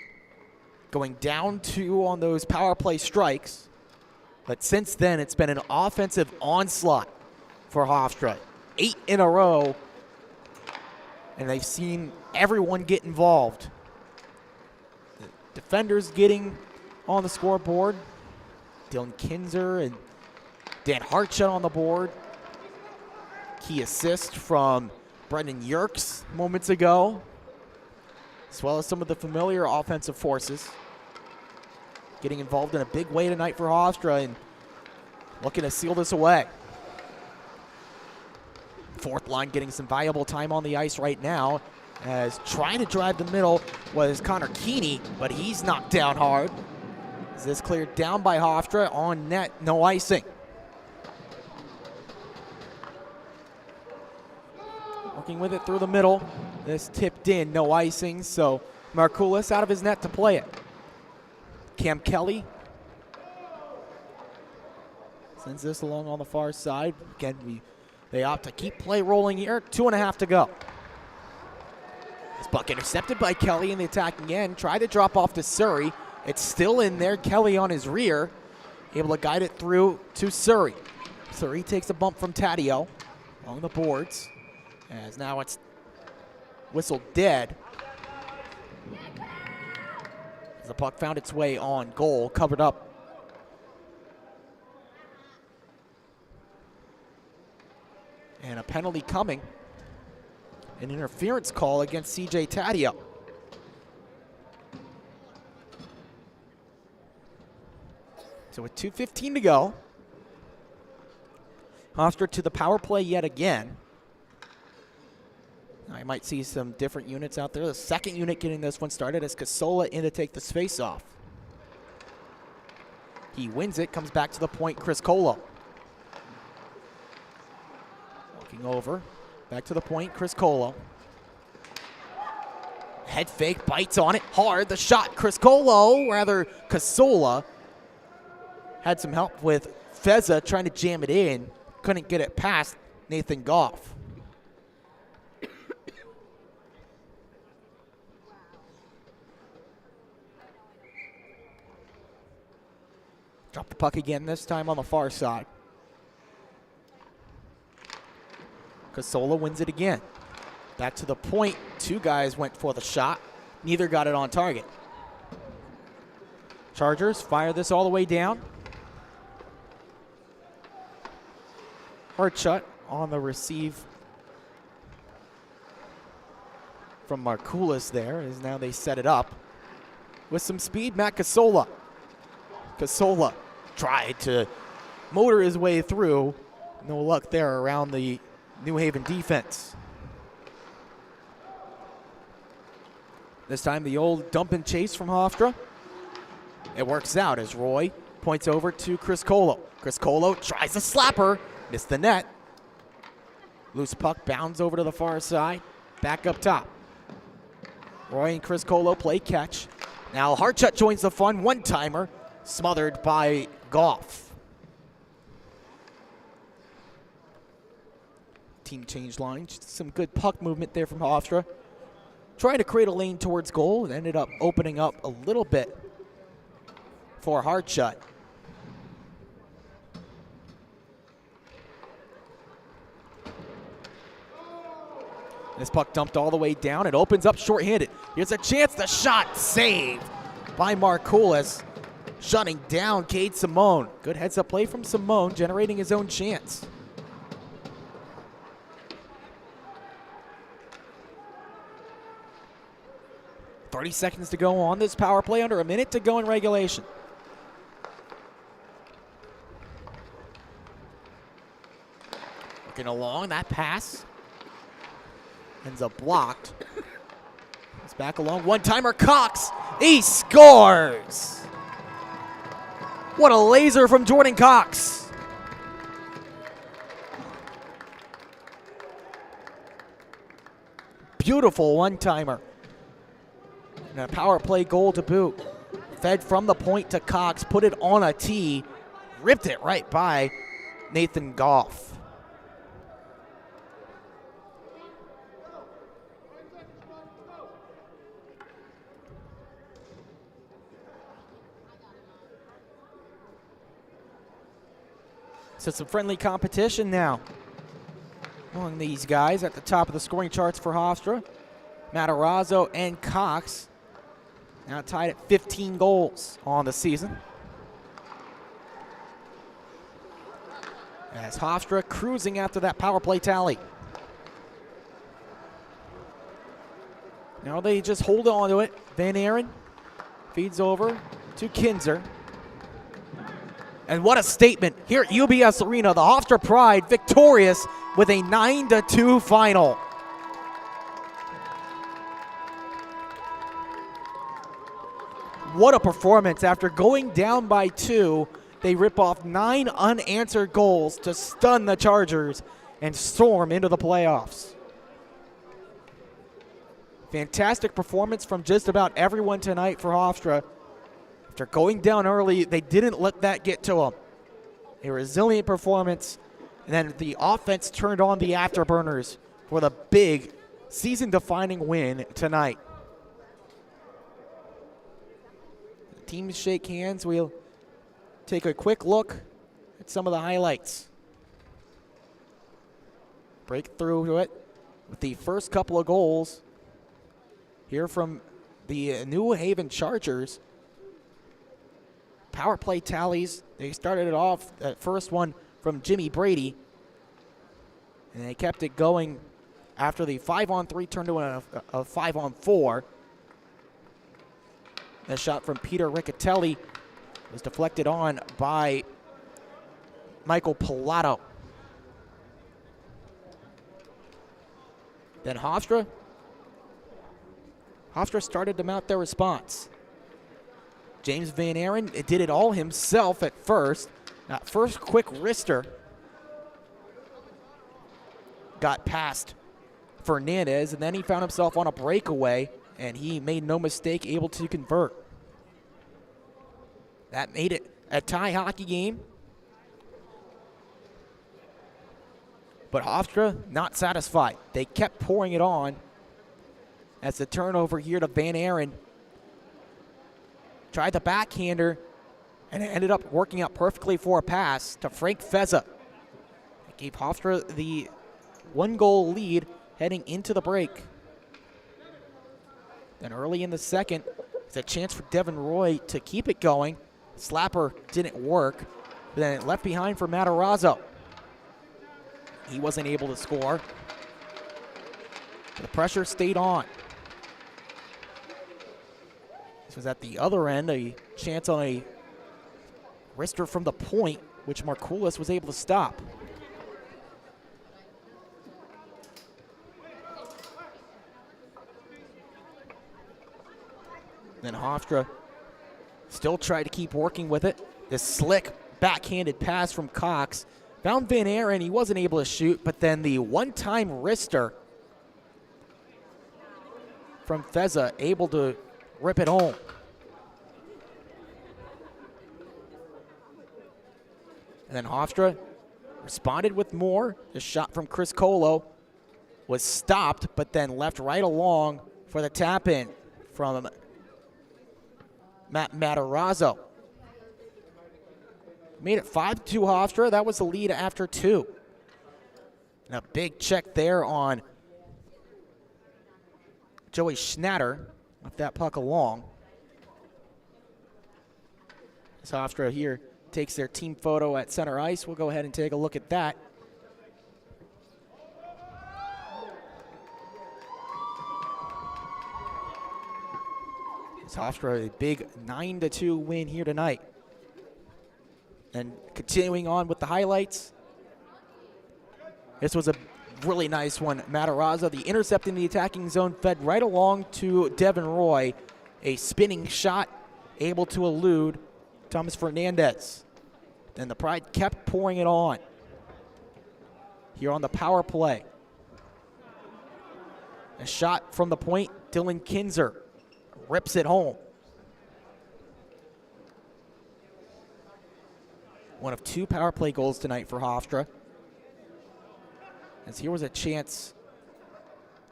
Going down 2 on those power play strikes. But since then, it's been an offensive onslaught for Hofstra. 8 in a row. And they've seen everyone get involved. The defenders getting on the scoreboard. Dylan Kinzer and Dan Hartshut on the board. Key assist from Brendan Yerks moments ago, as well as some of the familiar offensive forces. Getting involved in a big way tonight for Hofstra and looking to seal this away. Fourth line getting some valuable time on the ice right now, as trying to drive the middle was Connor Keeney, but he's knocked down hard. Is this cleared down by Hofstra? On net, no icing. Working with it through the middle. This tipped in, no icing, so Markoulis out of his net to play it. Cam Kelly sends this along on the far side. Again, they opt to keep play rolling here. 2.5 to go. This puck intercepted by Kelly in the attacking end. Tried to drop off to Surrey. It's still in there. Kelly on his rear, able to guide it through to Surrey. Surrey takes a bump from Taddeo along the boards, as now it's whistled dead. As the puck found its way on goal, covered up. And a penalty coming. An interference call against CJ Taddeo. So with 2:15 to go, Hofstra to the power play yet again. I might see some different units out there. The second unit getting this one started as Casola in to take this face-off. He wins it, comes back to the point, Chris Colo. Walking over, back to the point, Chris Colo. Head fake, bites on it, hard, the shot, Chris Colo, rather Casola. Had some help with Feza trying to jam it in. Couldn't get it past Nathan Goff. Drop the puck again, this time on the far side. Casola wins it again. Back to the point. Two guys went for the shot. Neither got it on target. Chargers fire this all the way down. Hard shot on the receive from Markoulis there, as now they set it up. With some speed, Matt Casola. Casola tried to motor his way through. No luck there around the New Haven defense. This time the old dump and chase from Hofstra. It works out as Roy points over to Chris Colo. Chris Colo tries to slap her, missed the net. Loose puck bounds over to the far side, back up top. Roy and Chris Colo play catch. Now Harchut joins the fun, one-timer, smothered by Goff. Team change line, just some good puck movement there from Hofstra. Trying to create a lane towards goal, and ended up opening up a little bit for Harchut. This puck dumped all the way down. It opens up shorthanded. Here's a chance. The shot saved by Markoulis, shutting down Cade Simone. Good heads-up play from Simone, generating his own chance. .30 seconds to go on this power play, under a minute to go in regulation. Looking along, that pass ends up blocked. It's back along, one-timer, Cox, he scores! What a laser from Jordan Cox. Beautiful one-timer. And a power play goal to boot. Fed from the point to Cox, put it on a tee, ripped it right by Nathan Goff. So some friendly competition now among these guys at the top of the scoring charts for Hofstra. Matarazzo and Cox now tied at 15 goals on the season. As Hofstra cruising after that power play tally. Now they just hold on to it. Van Aaron feeds over to Kinzer. And what a statement here at UBS Arena. The Hofstra Pride victorious with a 9-2 final. What a performance. After going down by 2, they rip off 9 unanswered goals to stun the Chargers and storm into the playoffs. Fantastic performance from just about everyone tonight for Hofstra. After going down early, they didn't let that get to them. A resilient performance, and then the offense turned on the afterburners for the big season-defining win tonight. The teams shake hands. We'll take a quick look at some of the highlights. Break through to it with the first couple of goals here from the New Haven Chargers. Power play tallies. They started it off, that first one from Jimmy Brady, and they kept it going after the 5-on-3 turned to a 5-on-4. The shot from Peter Riccatelli was deflected on by Michael Pilato. Then Hofstra started to mount their response. James Van Aaron did it all himself at first. That first quick wrister got past Fernandez, and then he found himself on a breakaway, and he made no mistake, able to convert. That made it a tie hockey game. But Hofstra not satisfied. They kept pouring it on as the turnover here to Van Aaron. Tried the backhander, And it ended up working out perfectly for a pass to Frank Feza. It gave Hofstra the 1-goal lead heading into the break. Then early in the second, it's a chance for Devin Roy to keep it going. Slapper didn't work, but then it left behind for Matarazzo. He wasn't able to score. The pressure stayed on. This was at the other end, a chance on a wrister from the point, which Markoulis was able to stop. Then Hofstra still tried to keep working with it. This slick backhanded pass from Cox found Van Aaron. He wasn't able to shoot, but then the one-time wrister from Feza able to rip it home. And then Hofstra responded with more. The shot from Chris Colo was stopped, but then left right along for the tap-in from Matt Matarazzo. Made it 5-2 Hofstra. That was the lead after 2. And a big check there on Joey Schnatter. Left that puck along. As Hofstra here takes their team photo at center ice. We'll go ahead and take a look at that. As Hofstra a big 9-2 win here tonight. And continuing on with the highlights. This was a really nice one. Matarazzo, the intercept in the attacking zone, fed right along to Devin Roy. A spinning shot, able to elude Thomas Fernandez. Then the Pride kept pouring it on. Here on the power play. A shot from the point, Dylan Kinzer rips it home. One of 2 power play goals tonight for Hofstra. As here was a chance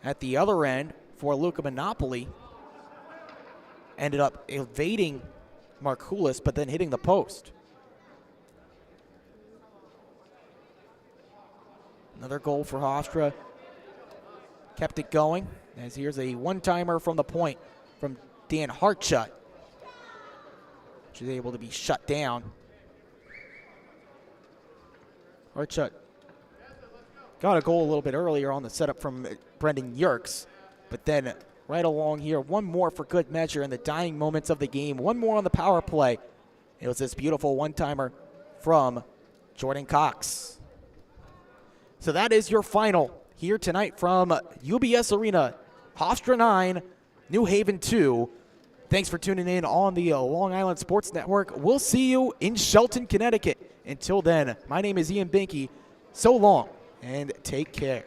at the other end for Luca Monopoli. Ended up evading Markoulis, but then hitting the post. Another goal for Hofstra. Kept it going. As here's a one-timer from the point from Dan Hartshut, which is able to be shut down. Hartshut got a goal a little bit earlier on the setup from Brendan Yerkes, but then right along here, one more for good measure in the dying moments of the game. One more on the power play. It was this beautiful one-timer from Jordan Cox. So that is your final here tonight from UBS Arena. Hofstra 9, New Haven 2. Thanks for tuning in on the Long Island Sports Network. We'll see you in Shelton, Connecticut. Until then, my name is Ian Binky. So long and take care.